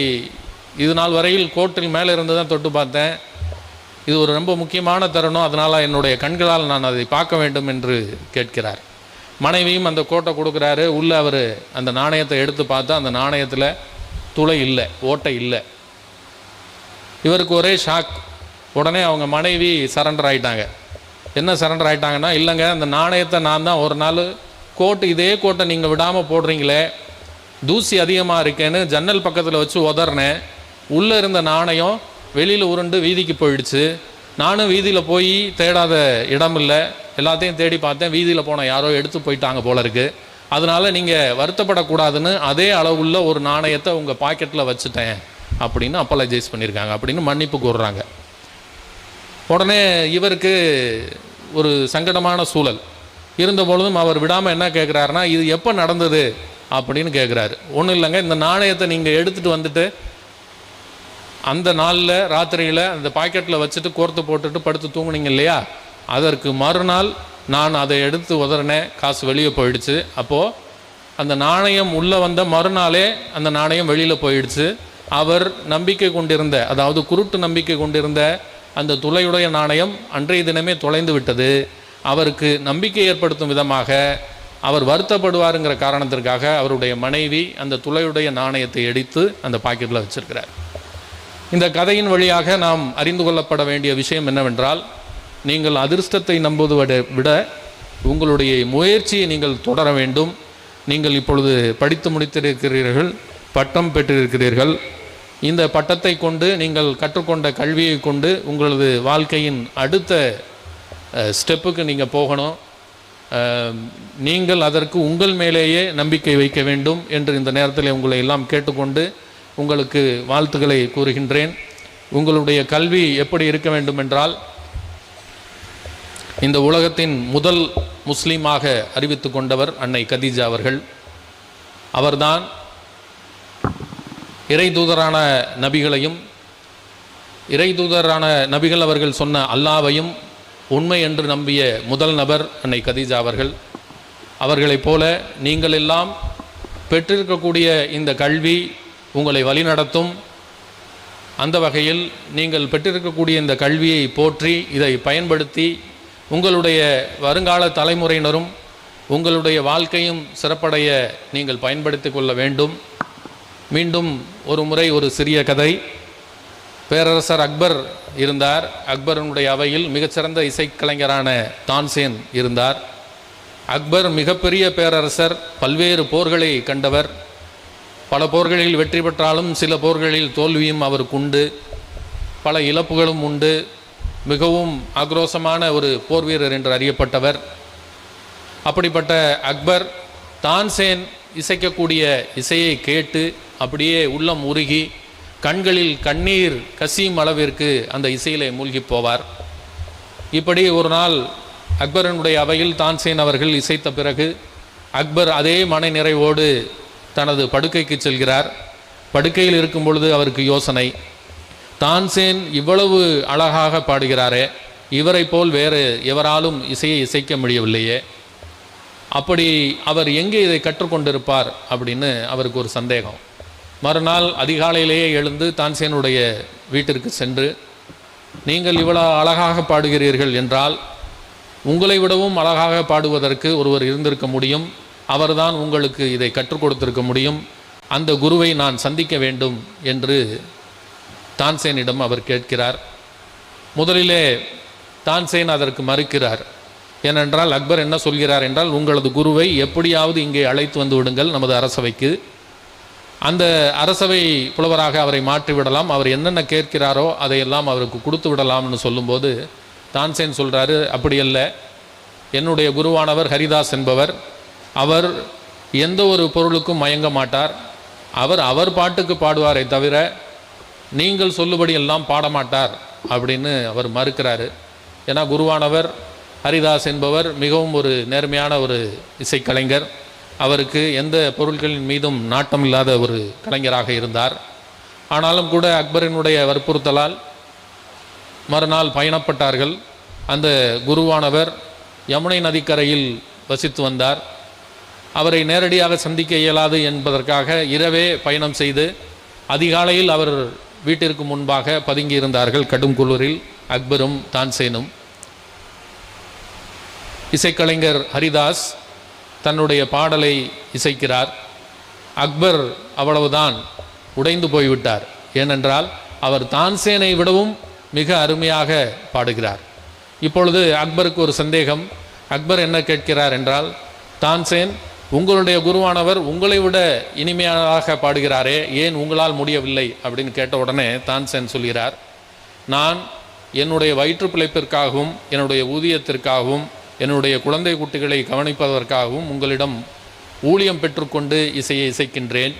இது நாள் வரையில் கோட்டில் மேலே இருந்து தான் தொட்டு பார்த்தேன், இது ஒரு ரொம்ப முக்கியமான தருணம், அதனால் என்னுடைய கண்களால் நான் அதை பார்க்க வேண்டும் என்று கேட்கிறார். மனைவியும் அந்த கோட்டை கொடுக்குறாரு. உள்ளே அவர் அந்த நாணயத்தை எடுத்து பார்த்தா அந்த நாணயத்தில் துளை இல்லை, ஓட்டை இல்லை. இவருக்கு ஒரே ஷாக். உடனே அவங்க மனைவி சரண்டர் ஆகிட்டாங்க. என்ன சரண்டர் ஆகிட்டாங்கன்னா, இல்லைங்க அந்த நாணயத்தை நான் தான் ஒரு நாள் கோட்டு இதே கோட்டை நீங்கள் விடாமல் போடுறீங்களே, தூசி அதிகமாக இருக்கேன்னு ஜன்னல் பக்கத்தில் வச்சு உதறினேன், உள்ளே இருந்த நாணயம் வெளியில் உருண்டு வீதிக்கு போயிடுச்சு. நானும் வீதியில் போய் தேடாத இடம் இல்லை, எல்லாத்தையும் தேடி பார்த்தேன், வீதியில் போன யாரோ எடுத்து போயிட்டாங்க போல இருக்குது, அதனால் நீங்கள் வருத்தப்படக்கூடாதுன்னு அதே அளவுள்ள ஒரு நாணயத்தை உங்கள் பாக்கெட்டில் வச்சுட்டேன் அப்படின்னு அப்பாலஜைஸ் பண்ணியிருக்காங்க, அப்படின்னு மன்னிப்பு கூறுறாங்க. உடனே இவருக்கு ஒரு சங்கடமான சூழல் இருந்த பொழுதும் அவர் விடாமல் என்ன கேட்குறாருன்னா, இது எப்போ நடந்தது அப்படின்னு கேட்குறாரு. ஒன்றும் இல்லைங்க, இந்த நாணயத்தை நீங்கள் எடுத்துகிட்டு வந்துட்டு அந்த நாளில் ராத்திரியில் அந்த பாக்கெட்டில் வச்சுட்டு கோர்த்து போட்டுட்டு படுத்து தூங்குனீங்க இல்லையா, அதற்கு மறுநாள் நான் அதை எடுத்து உதறினேன், காசு வெளியே போயிடுச்சு. அப்போது அந்த நாணயம் உள்ளே வந்த மறுநாளே அந்த நாணயம் வெளியில் போயிடுச்சு. அவர் நம்பிக்கை கொண்டிருந்த, அதாவது குருட்டு நம்பிக்கை கொண்டிருந்த அந்த துளையுடைய நாணயம் அன்றைய தினமே தொலைந்து விட்டது. அவருக்கு நம்பிக்கை ஏற்படுத்தும் விதமாக அவர் வருத்தப்படுவாருங்கிற காரணத்திற்காக அவருடைய மனைவி அந்த துளையுடைய நாணயத்தை எடுத்து அந்த பாக்கெட்டில் வச்சிருக்கிறார். இந்த கதையின் வழியாக நாம் அறிந்து கொள்ளப்பட வேண்டிய விஷயம் என்னவென்றால், நீங்கள் அதிர்ஷ்டத்தை நம்புவதை விட உங்களுடைய முயற்சியை நீங்கள் தொடர வேண்டும். நீங்கள் இப்பொழுது படித்து முடித்திருக்கிறீர்கள், பட்டம் பெற்றிருக்கிறீர்கள். இந்த பட்டத்தை கொண்டு நீங்கள் கற்றுக்கொண்ட கல்வியை கொண்டு உங்களது வாழ்க்கையின் அடுத்த ஸ்டெப்புக்கு நீங்கள் போகணும். நீங்கள் அதற்கு உங்கள் மேலேயே நம்பிக்கை வைக்க வேண்டும் என்று இந்த நேரத்தில் உங்களை எல்லாம் கேட்டுக்கொண்டு உங்களுக்கு வாழ்த்துக்களை கூறுகின்றேன். உங்களுடைய கல்வி எப்படி இருக்க வேண்டும் என்றால், இந்த உலகத்தின் முதல் முஸ்லீமாக அறிவித்து கொண்டவர் அன்னை கதீஜா அவர்கள். அவர்தான் இறை தூதரான நபிகளையும், இறை தூதரான நபிகள் அவர்கள் சொன்ன அல்லாவையும் உண்மை என்று நம்பிய முதல் நபர் அன்னை கதீஜா அவர்கள். அவர்களைப் போல நீங்கள் எல்லாம் பெற்றிருக்கக்கூடிய இந்த கல்வி உங்களை வழிநடத்தும். அந்த வகையில் நீங்கள் பெற்றிருக்கக்கூடிய இந்த கல்வியை போற்றி இதை பயன்படுத்தி உங்களுடைய வருங்கால தலைமுறையினரும் உங்களுடைய வாழ்க்கையும் சிறப்படைய நீங்கள் பயன்படுத்தி கொள்ள வேண்டும். மீண்டும் ஒரு முறை ஒரு சிறிய கதை. பேரரசர் அக்பர் இருந்தார். அக்பருடைய அவையில் மிகச்சிறந்த இசைக்கலைஞரான தான்சேன் இருந்தார். அக்பர் மிகப்பெரிய பேரரசர், பல்வேறு போர்களை கண்டவர். பல போர்களில் வெற்றி பெற்றாலும் சில போர்களில் தோல்வியும் அவருக்கு உண்டு, பல இழப்புகளும் உண்டு. மிகவும் ஆக்ரோஷமான ஒரு போர் வீரர் என்று அறியப்பட்டவர். அப்படிப்பட்ட அக்பர் தான்சேன் இசைக்கக்கூடிய இசையை கேட்டு அப்படியே உள்ளம் உருகி கண்களில் கண்ணீர் கசியும் அளவிற்கு அந்த இசையிலே மூழ்கி போவார். இப்படி ஒரு நாள் அக்பரனுடைய அவையில் தான்சேன் அவர்கள் இசைத்த பிறகு அக்பர் அதே மன நிறைவோடு தனது படுக்கைக்கு செல்கிறார். படுக்கையில் இருக்கும் பொழுது அவருக்கு யோசனை, தான்சேன் இவ்வளவு அழகாக பாடுகிறாரே, இவரை போல் வேறு எவராலும் இசையை இசைக்க முடியவில்லையே, அப்படி அவர் எங்கே இதை கற்றுக்கொண்டிருப்பார் அப்படின்னு அவருக்கு ஒரு சந்தேகம். மறுநாள் அதிகாலையிலேயே எழுந்து தான்சேனுடைய வீட்டிற்கு சென்று, நீங்கள் இவ்வளவு அழகாக பாடுகிறீர்கள் என்றால் உங்களை விடவும் அழகாக பாடுவதற்கு ஒருவர் இருந்திருக்க முடியும், அவர்தான் உங்களுக்கு இதை கற்றுக் கொடுத்திருக்க முடியும், அந்த குருவை நான் சந்திக்க வேண்டும் என்று தான்சேனிடம் அவர் கேட்கிறார். முதலிலே தான்சேன் அதற்கு மறுக்கிறார். ஏனென்றால் அக்பர் என்ன சொல்கிறார் என்றால், உங்களது குருவை எப்படியாவது இங்கே அழைத்து வந்து விடுங்கள் நமது அரசவைக்கு, அந்த அரசவை புலவராக அவரை மாற்றிவிடலாம், அவர் என்னென்ன கேட்கிறாரோ அதையெல்லாம் அவருக்கு கொடுத்து விடலாம்னு சொல்லும்போது தான்சேன் சொல்கிறாரு, அப்படியல்ல, என்னுடைய குருவானவர் ஹரிதாஸ் என்பவர், அவர் எந்த ஒரு பொருளுக்கும் மயங்க மாட்டார், அவர் பாட்டுக்கு பாடுவாரை தவிர நீங்கள் சொல்லுபடி எல்லாம் பாடமாட்டார் அப்படின்னு அவர் மறுக்கிறாரு. ஏன்னா குருவானவர் ஹரிதாஸ் என்பவர் மிகவும் ஒரு நேர்மையான ஒரு இசைக்கலைஞர், அவருக்கு எந்த பொருட்களின் மீதும் நாட்டம் இல்லாத ஒரு கலைஞராக இருந்தார். ஆனாலும் கூட அக்பரினுடைய வற்புறுத்தலால் மறுநாள் பயணப்பட்டார்கள். அந்த குருவானவர் யமுனை நதிக்கரையில் வசித்து வந்தார். அவரை நேரடியாக சந்திக்க இயலாது என்பதற்காக இரவே பயணம் செய்து அதிகாலையில் அவர் வீட்டிற்கு முன்பாக பதுங்கியிருந்தார்கள் கடும் குளிரில் அக்பரும் தான்சேனும். இசைக்கலைஞர் ஹரிதாஸ் தன்னுடைய பாடலை இசைக்கிறார். அக்பர் அவ்வளவுதான் உடைந்து போய்விட்டார். ஏனென்றால் அவர் தான்சேனை விடவும் மிக அருமையாக பாடுகிறார். இப்பொழுது அக்பருக்கு ஒரு சந்தேகம். அக்பர் என்ன கேட்கிறார் என்றால், தான்சேன், உங்களுடைய குருவானவர் உங்களை விட இனிமையாக பாடுகிறாரே, ஏன் உங்களால் முடியவில்லை அப்படின்னு கேட்ட உடனே தான்சேன் சொல்கிறார், நான் என்னுடைய வயிற்று பிழைப்பிற்காகவும் என்னுடைய ஊதியத்திற்காகவும் என்னுடைய குழந்தை குட்டிகளை கவனிப்பதற்காகவும் உங்களிடம் ஊழியம் பெற்றுக்கொண்டு இசையை இசைக்கின்றேன்,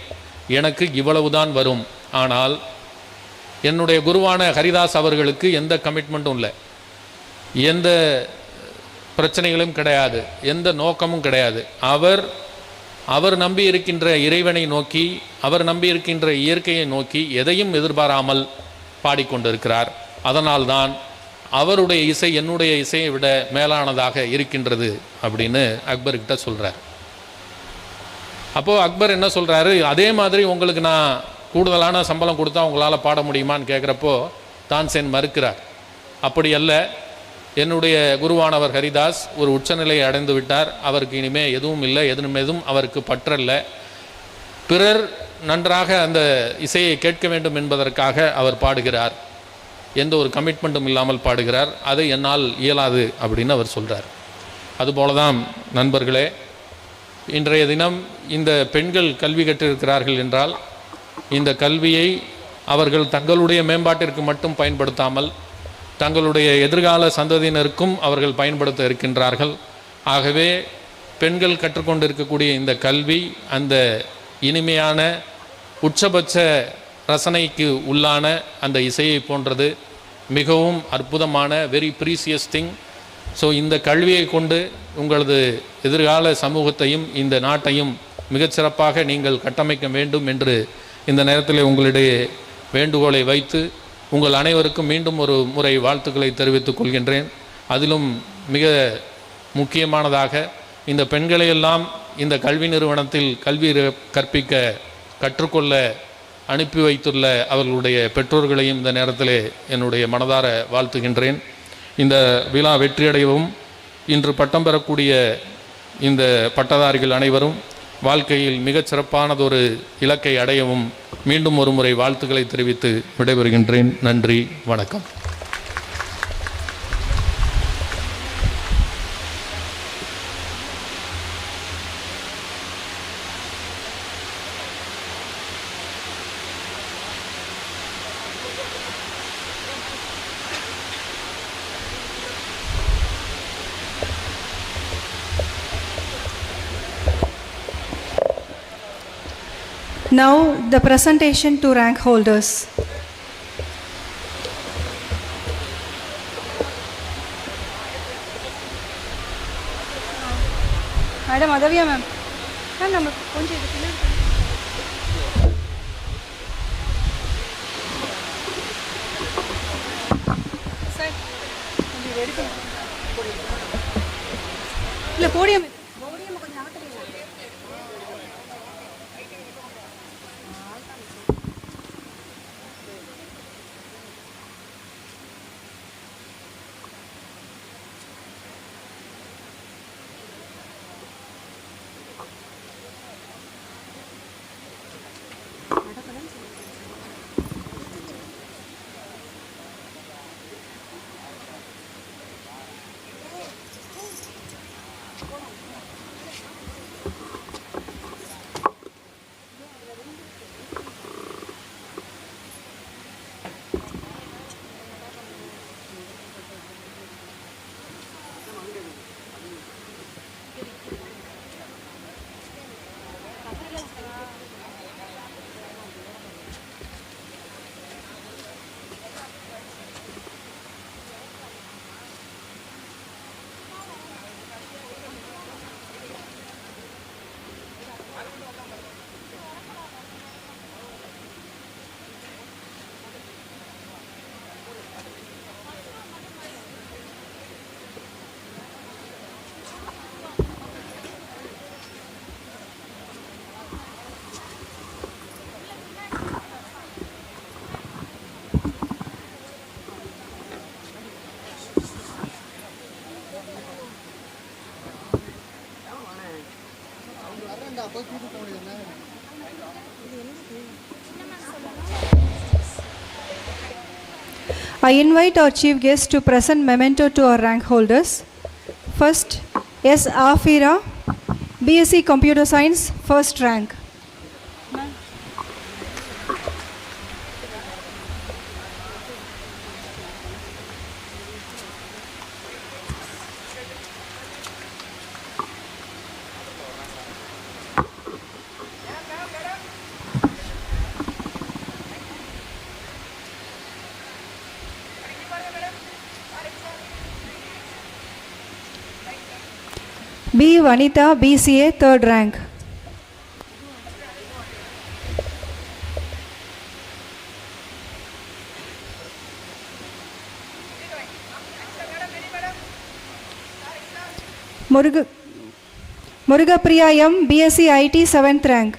எனக்கு இவ்வளவுதான் வரும். ஆனால் என்னுடைய குருவான ஹரிதாஸ் அவர்களுக்கு எந்த கமிட்மெண்ட்டும் இல்லை, எந்த பிரச்சனைகளும் கிடையாது, எந்த நோக்கமும் கிடையாது. அவர் நம்பி இருக்கின்ற இறைவனை நோக்கி, அவர் நம்பி இருக்கின்ற இயற்கையை நோக்கி எதையும் எதிர்பாராமல் பாடிக்கொண்டிருக்கிறார். அதனால்தான் அவருடைய இசை என்னுடைய இசையை விட மேலானதாக இருக்கின்றது அப்படின்னு அக்பர்கிட்ட சொல்கிறார். அப்போது அக்பர் என்ன சொல்கிறாரு, அதே மாதிரி உங்களுக்கு நான் கூடுதலான சம்பளம் கொடுத்தா உங்களால் பாட முடியுமான்னு கேட்குறப்போ தான்சேன் மறுக்கிறார். அப்படி அல்ல, என்னுடைய குருவானவர் ஹரிதாஸ் ஒரு உச்சநிலையை அடைந்து விட்டார், அவருக்கு இனிமேல் எதுவும் இல்லை, எதுவும் அவருக்கு பற்றல்ல, பிறர் நன்றாக அந்த இசையை கேட்க வேண்டும் என்பதற்காக அவர் பாடுகிறார், எந்த ஒரு கமிட்மெண்ட்டும் இல்லாமல் பாடுகிறார், அது என்னால் இயலாது அப்படின்னு அவர் சொல்கிறார். அதுபோல தான் நண்பர்களே, இன்றைய தினம் இந்த பெண்கள் கல்வி கற்றிருக்கிறார்கள் என்றால் இந்த கல்வியை அவர்கள் தங்களுடைய மேம்பாட்டிற்கு மட்டும் பயன்படுத்தாமல் தங்களுடைய எதிர்கால சந்ததியினருக்கும் அவர்கள் பயன்படுத்த இருக்கின்றார்கள். ஆகவே பெண்கள் கற்றுக்கொண்டிருக்கக்கூடிய இந்த கல்வி அந்த இனிமையான உச்சபட்ச ரசனைக்கு உள்ளான அந்த இசையை போன்றது, மிகவும் அற்புதமான வெரி ப்ரீசியஸ் திங். ஸோ இந்த கல்வியை கொண்டு உங்களது எதிர்கால சமூகத்தையும் இந்த நாட்டையும் மிகச்சிறப்பாக நீங்கள் கட்டமைக்க வேண்டும் என்று இந்த நேரத்தில் உங்களிடையே வேண்டுகோளை வைத்து உங்கள் அனைவருக்கும் மீண்டும் ஒரு முறை வாழ்த்துக்களை தெரிவித்துக் கொள்கின்றேன். அதிலும் மிக முக்கியமானதாக இந்த பெண்களையெல்லாம் இந்த கல்வி நிறுவனத்தில் கல்வி கற்பிக்க கற்றுக்கொள்ள அனுப்பி வைத்துள்ள அவர்களுடைய பெற்றோர்களையும் இந்த நேரத்தில் என்னுடைய மனதார வாழ்த்துகின்றேன். இந்த விழா வெற்றியடையவும் இன்று பட்டம் பெறக்கூடிய இந்த பட்டதாரிகள் அனைவரும் வாழ்க்கையில் மிகச் சிறப்பானதொரு இலக்கை அடையவும் மீண்டும் ஒரு முறை வாழ்த்துக்களை தெரிவித்து விடைபெறுகின்றேன். நன்றி, வணக்கம். Now the presentation to rank holders. Madam Adavya ma'am. Ma'am நம்ம கொஞ்சம் இது பின்னாடி சார் கொஞ்சம் ரெடி பண்ணுங்க. இல்ல போடியம் கொஞ்சம் நகர்த்துறீங்களா? I invite our chief guest to present memento to our rank holders. First, S. Afira, BSc Computer Science, first rank. B. Vanita, BCA, third rank. Murugapriya M, BSc IT, 7th rank.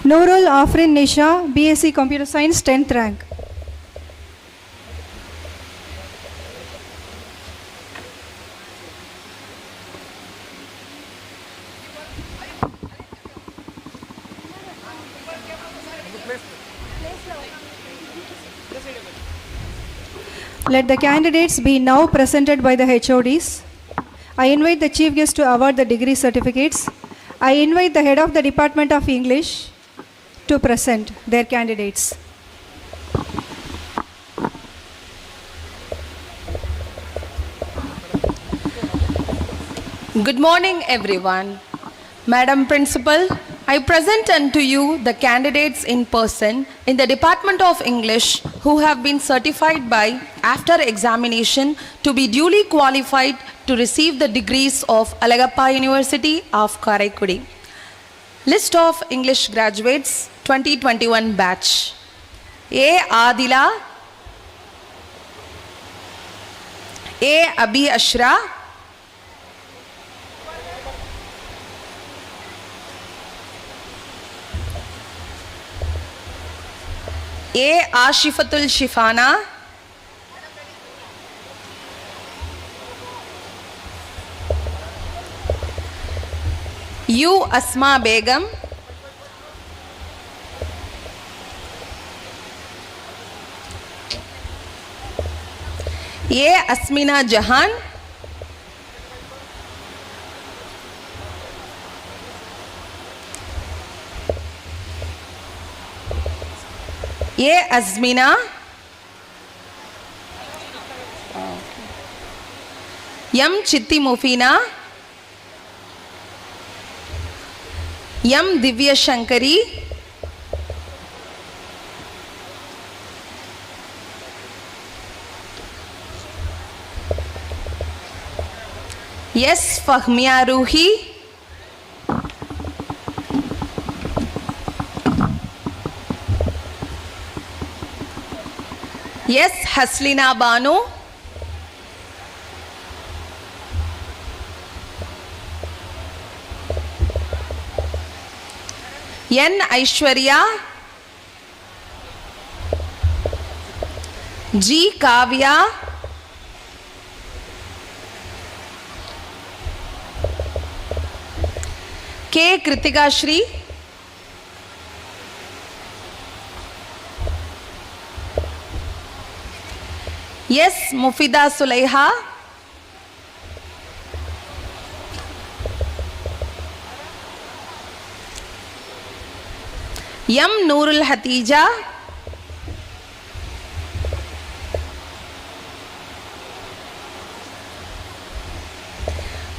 Nurul Afrin Nisha, BSc Computer Science, 10th rank. Let the candidates be now presented by the HODs. I invite the chief guest to award the degree certificates. I invite the head of the Department of English to present their candidates. Good morning, everyone. Madam Principal, I present unto you the candidates in person in the Department of English who have been certified by, after examination, to be duly qualified to receive the degrees of Alagappa University of Karaikudi. List of English graduates 2021 batch. A. Adila, A. Abi Ashra, A. Ashifatul Shifana, U. Asma Begum, A. Asmina Jahan, A. Azmina, M. Chitti Mufina, M. Divya Shankari, S. Fahmia Ruhi, S. Haslina Banu, N. Aishwarya, G. Kavya, K. Kritika Shri, S. Mufida Sulaiha, M. Noorul Hatija,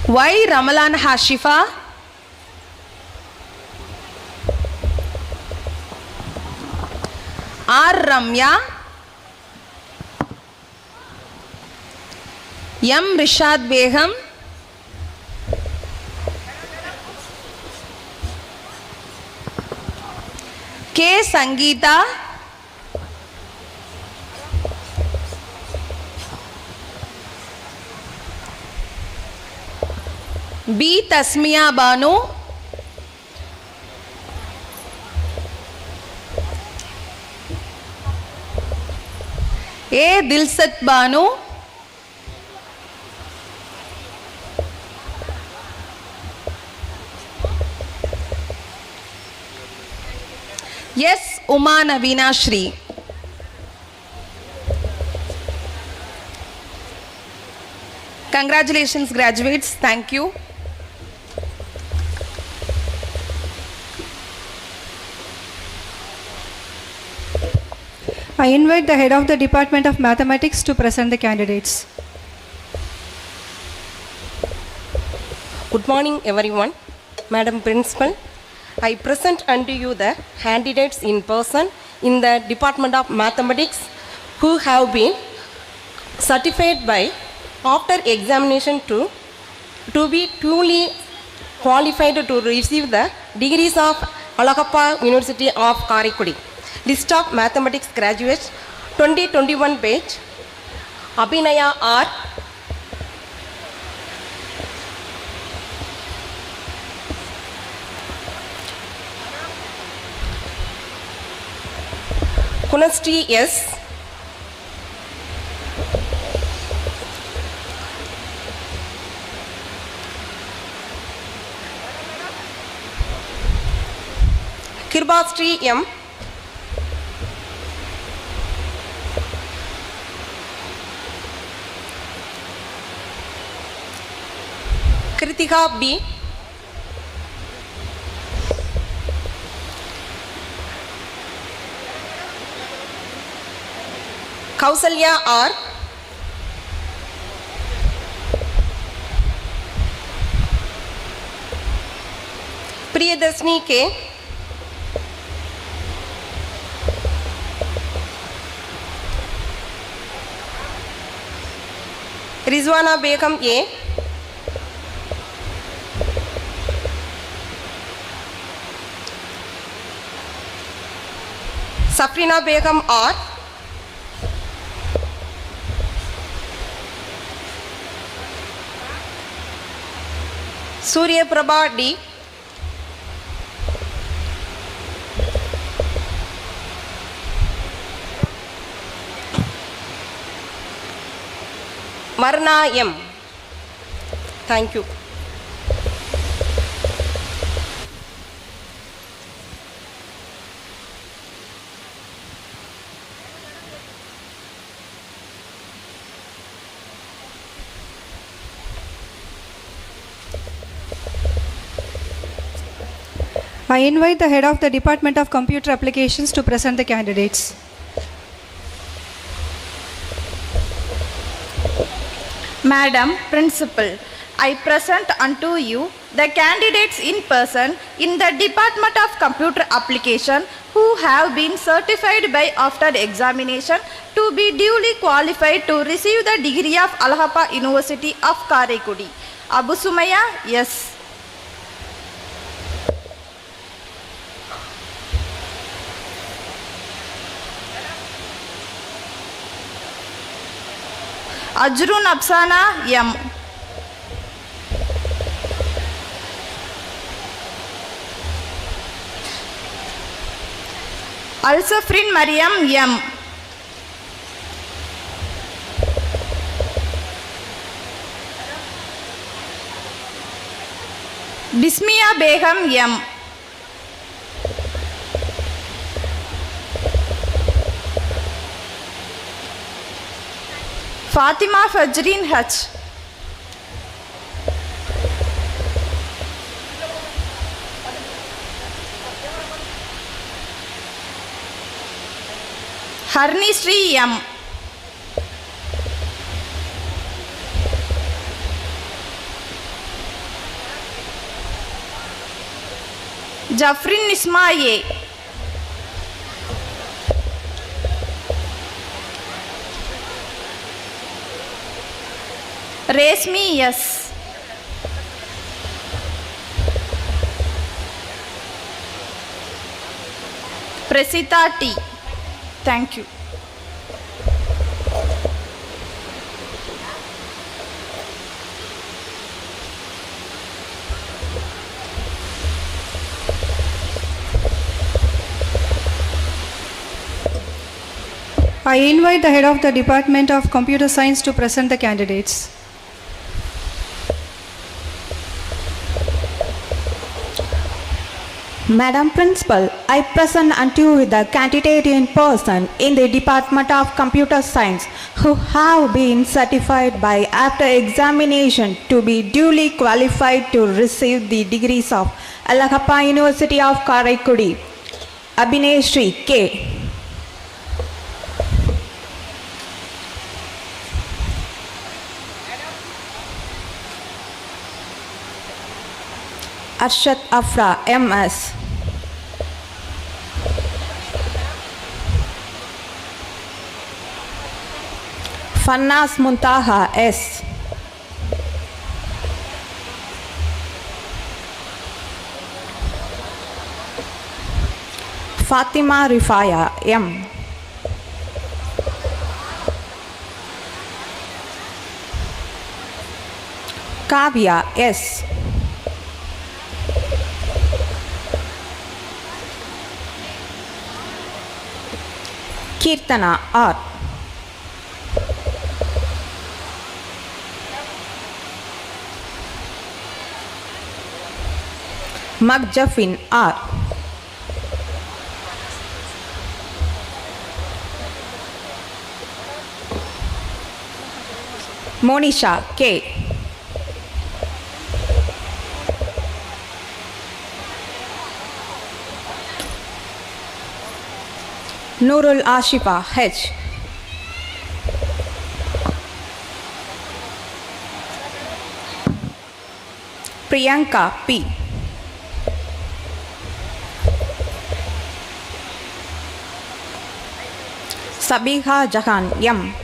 Y. Ramalan Hashifa, R. Ramya, M. Rishad Begum, K. Sangeeta, B. Tasmiya Banu, A. Dilsat Banu, S. Uma Navina Shri. Congratulations, graduates. Thank you. I invite the head of the Department of Mathematics to present the candidates. Good morning, everyone. Madam Principal, I present unto you the candidates in person in the Department of Mathematics who have been certified by after examination to be truly qualified to receive the degrees of Alagappa University of Karaikudi. List of mathematics graduates 2021 batch: Abhinaya R, Kunasti S, Kirbastri M, Kritika B, Kausalya R, Priyadashini K, Rizwana Begum A, Safrina Begum R, Surya Prabha D, Marna M. Thank you. I invite the head of the Department of Computer Applications to present the candidates. Madam Principal, I present unto you the candidates in person in the Department of Computer Application who have been certified by after examination to be duly qualified to receive the degree of Allahapa University of Karaikudi. Abu Sumaya, yes. Ajrun Absana, M. Al-Safrin Mariam, M. Bismia Begum, M. Fatima Fajrin, H. Harni Sri, M. Jafrin Nisma, A. Resmi, yes. Presita, T. Thank you. I invite the head of the Department of Computer Science to present the candidates. Madam Principal, I present unto you the candidate in person in the Department of Computer Science who have been certified by after examination to be duly qualified to receive the degrees of Allahapa University of Karaikudi. Abhinay Sri K. Arshad Afra, MS. Fannas Muntaha, S. Fatima Rifaya, M. Kavya, S. Kirtana, R. Magjafin, R. Monisha, K. Nurul Ashifa, H. Priyanka, P. Sabiha Jahan, M.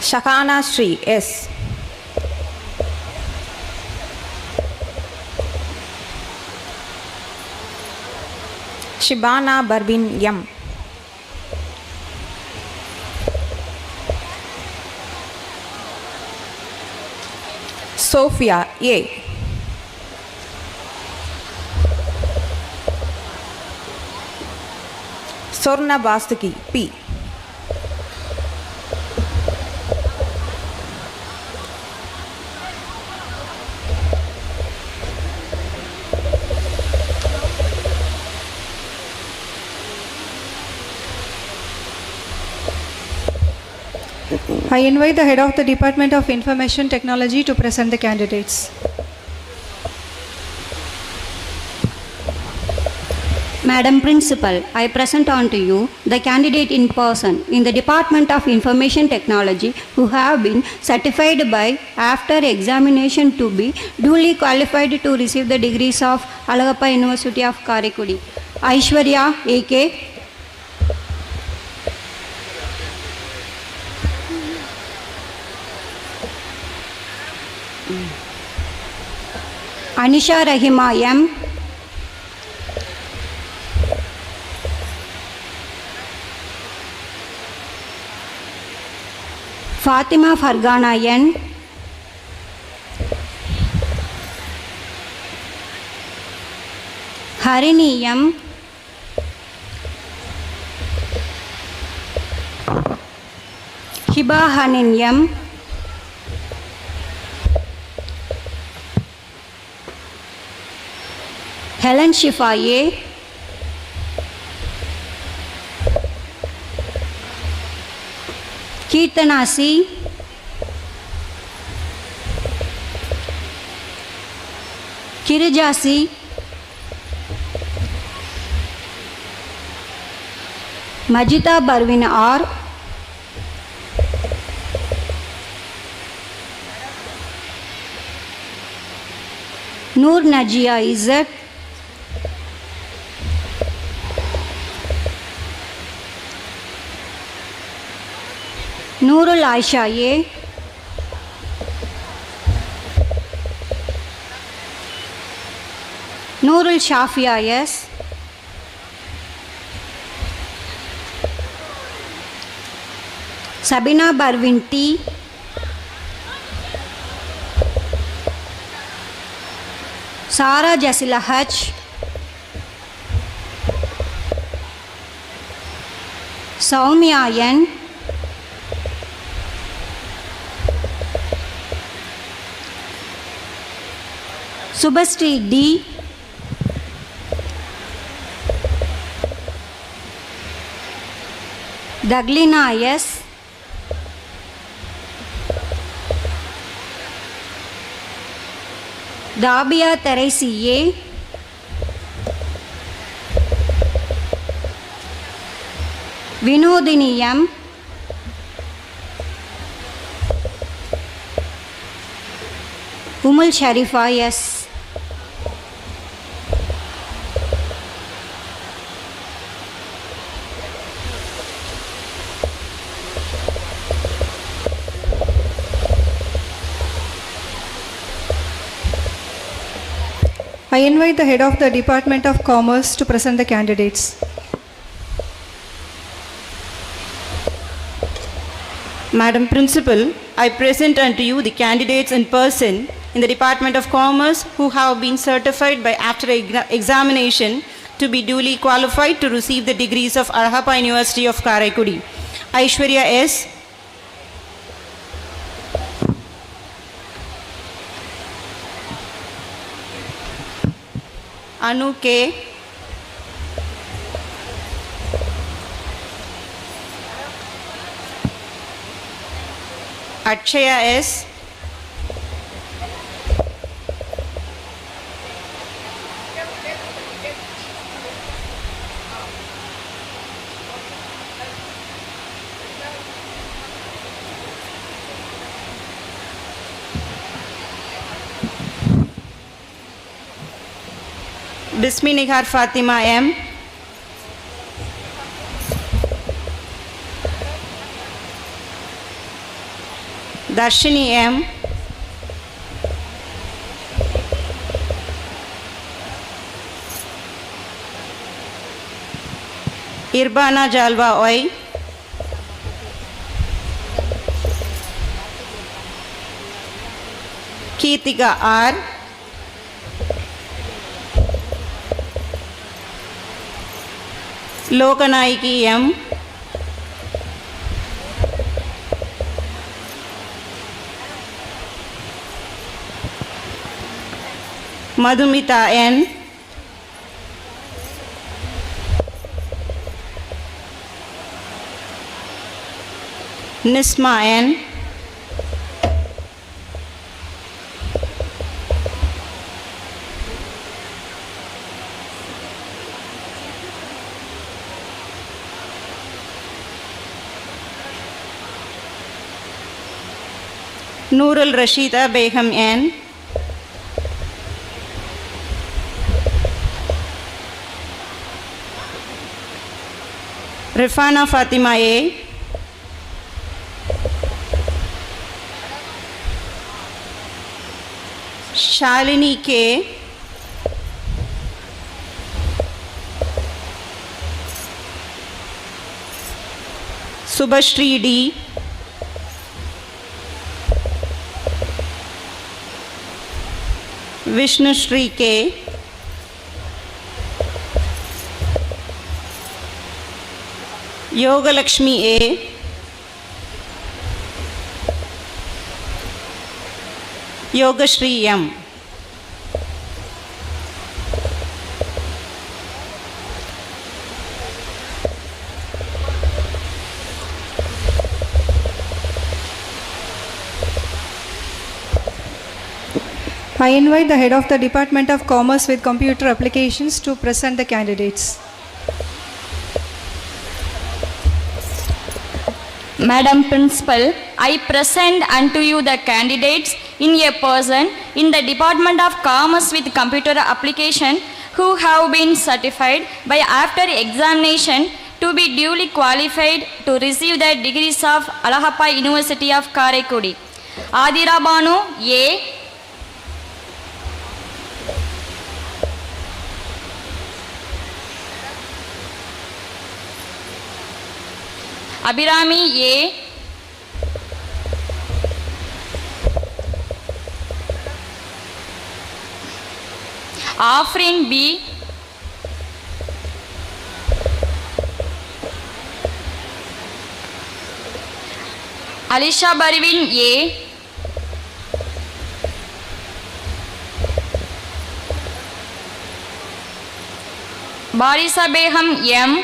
Shakana Sri, S. Shibana Barbin, M. Sophia, A. Sorna Bastaki, P. I invite the head of the Department of Information Technology to present the candidates. Madam Principal, I present unto you the candidate in person in the Department of Information Technology who have been certified by after examination to be duly qualified to receive the degrees of Alagappa University of Karaikudi. Aishwarya A.K. Anisha Rahima M. Fatima Fargana N. Harini M. Hiba Hanin M. Helen Shifa A. Kirtana C. Kirija C. Majita Barwin R. Noor Najia Izzat. Noorul Aisha A. Noorul Shafia S. Sabina Barwin T. Sara Jasila H. Saumya N. Subhastri D. Daglina S. Dabia Teresi A. Vinodini M. Umul Sharifa S. I invite the head of the Department of Commerce to present the candidates. Madam Principal, I present unto you the candidates in person in the Department of Commerce who have been certified by after examination to be duly qualified to receive the degrees of Alagappa University of Karaikudi. Aishwarya S. Anu K. Akshaya S. Bismi Nighar Fatima M. Darshini M. Irbana Jalwa Oi. Keetika R. Lokanaiki M. Madhumita N. Nisma N. Noorul Rashida Begum N, Rifana Fatima A, Shalini K, Subhashri D, Vishnu Shri K, Yoga Lakshmi A, Yoga Shri M. I invite the head of the Department of Commerce with Computer Applications to present the candidates. Madam Principal, I present unto you the candidates in a person in the Department of Commerce with Computer Application who have been certified by after examination to be duly qualified to receive the degrees of Allahabad University of Karaikudi. Adira Banu A, Abirami A, Afrin B, Alisha Barwin A, Barisa Begum M,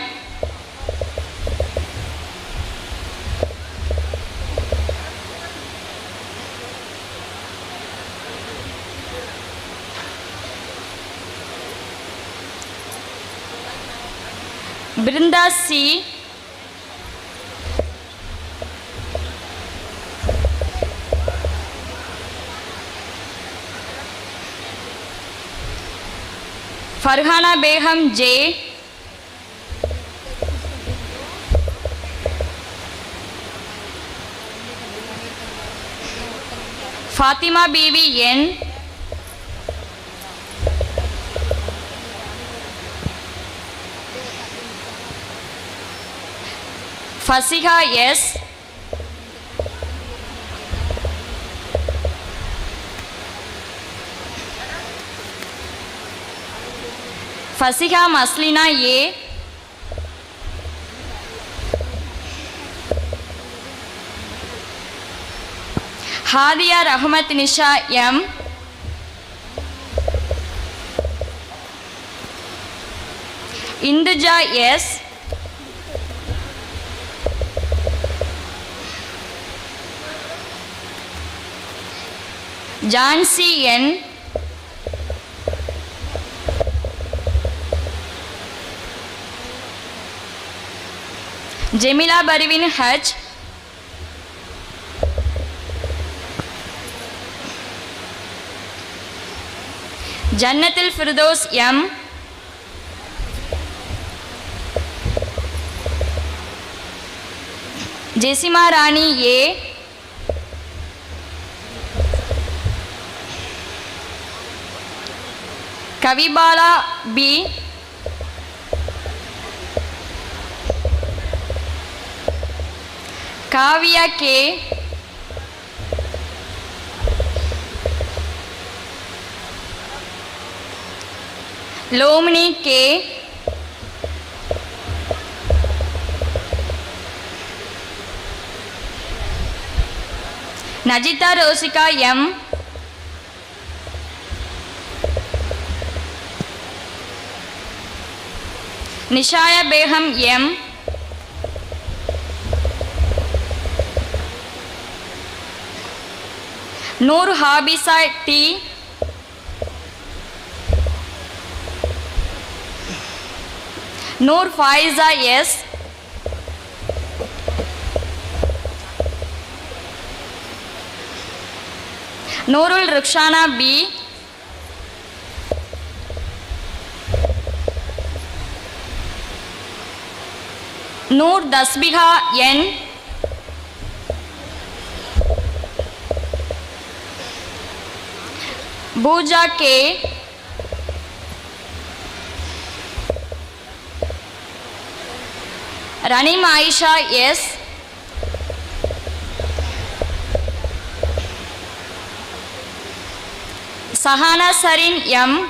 Brinda C, Farhana Begum J, Fatima Bibi N, Fasiha S, Fasiha Maslina A, Hadia Rahmat Nisha M, Induja S, Jansi N, Jamila Barwin H, Jannatul Firdaus M, Jessima Rani A, Kavibala B, Kavya K, Lomini K, Najita Rosika M, Nishaya Begum M, Noor Habisa T, Noor Faiza S, Nurul Rukhsana B, Noor Dasbiha N, Booja K, Ranim Aisha S, Sahana Sarin M,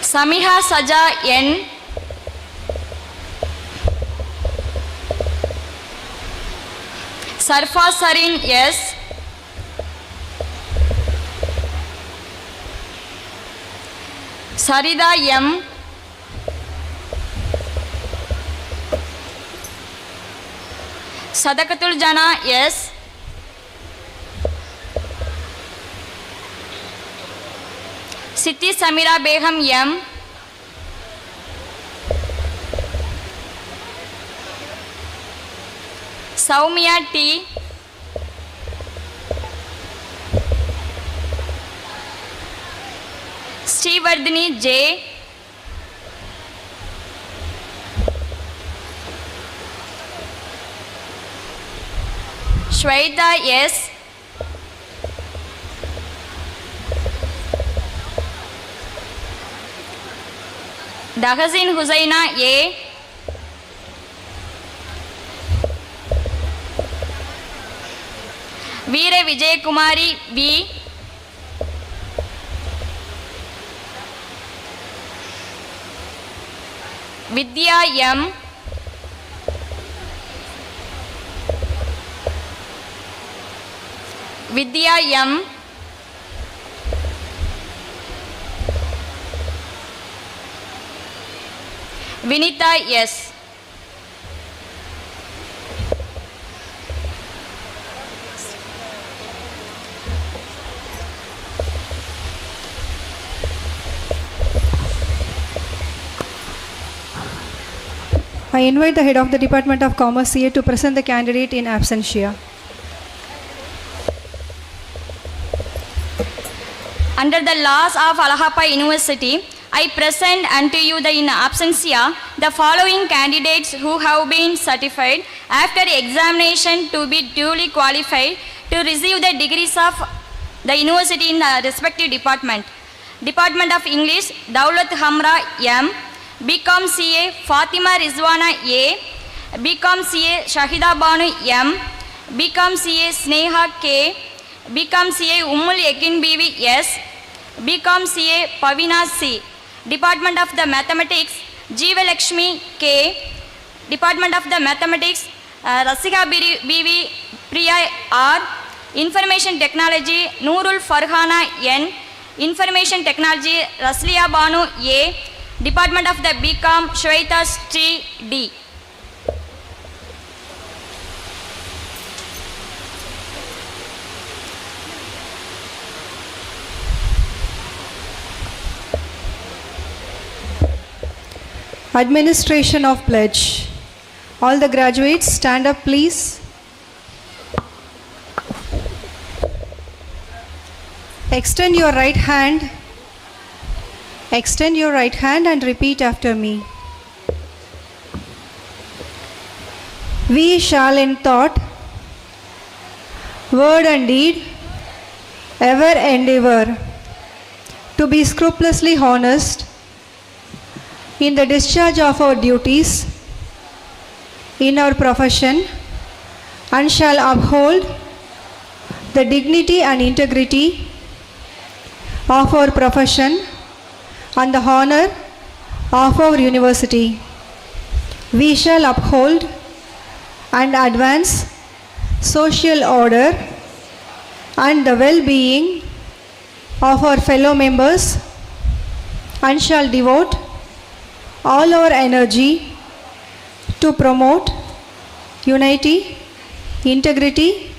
Samiha Saja N, Sarfa Sarin S, Sarida M, Sadakatul Jana S, Siti Samira Begum M, Saumya T, Srivardhini J, Shweta S, Dahazin Husaina A, Veera Vijay Kumari B, Vidya M, Vidya M, Vinita S, I invite the head of the Department of Commerce here to present the candidate in absentia. Under the laws of Allahabad University, I present unto you the in absentia the following candidates who have been certified after examination to be duly qualified to receive the degrees of the university in the respective department. Department of English, Daulat Hamra M, BCom CA Fatima Rizwana A, BCom CA Shahida Banu M, BCom CA Sneha K, BCom CA Ummul Yakin BV S, BCom CA Pavina C. Department of the Mathematics, Jeeva Lakshmi K, Department of the Mathematics, Rasika BV Priya R, Information Technology, Noorul Farhana N, Information Technology, Rasliya Banu A, Department of the BCom, Shweta Sri D. Administration of pledge. All the graduates stand up please. Extend your right hand. Extend your right hand and repeat after me. We shall in thought, word and deed ever endeavor to be scrupulously honest in the discharge of our duties in our profession, and shall uphold the dignity and integrity of our profession and the honor of our university. We shall uphold and advance social order and the well-being of our fellow members, and shall devote all our energy to promote unity, integrity,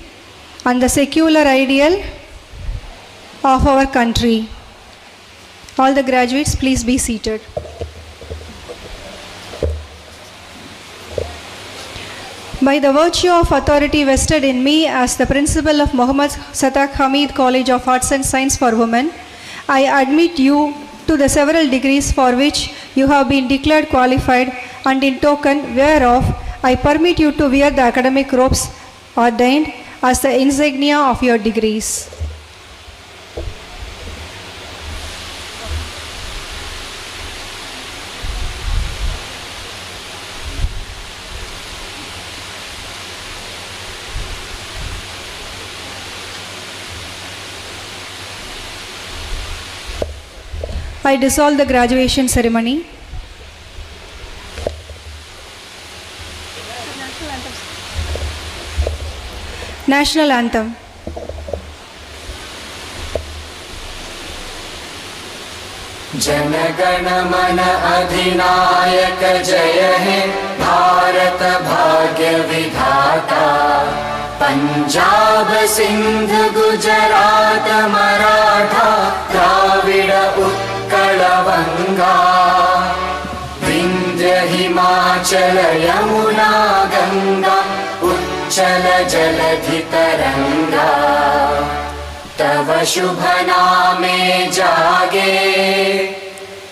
and the secular ideal of our country. All the graduates, please be seated. By the virtue of authority vested in me as the principal of MOHAMED SATHAK HAMID College of Arts and Science for Women, I admit you to the several degrees for which you have been declared qualified, and in token whereof I permit you to wear the academic robes ordained as the insignia of your degrees. I dissolve the graduation ceremony. National anthem. जनगण मन अधिनायक जय हे भारत भाग्य विधाता पंजाब सिंध गुजरात मराठा द्राविड उत्कल वंगा विंध्य हिमाचल यमुना गंगा उच्चल जलधि तरंगा तव शुभ नामे जागे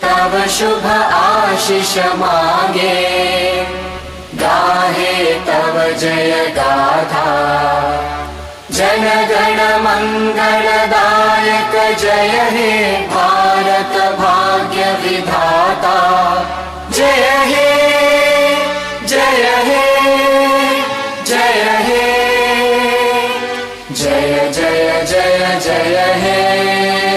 तव शुभ आशीष मांगे गाहे तव जय गाथा जन गण मंगलदायक जय हे भारत भाग्य विधाता जय हे जय हे जय हे जय जय जय जय हे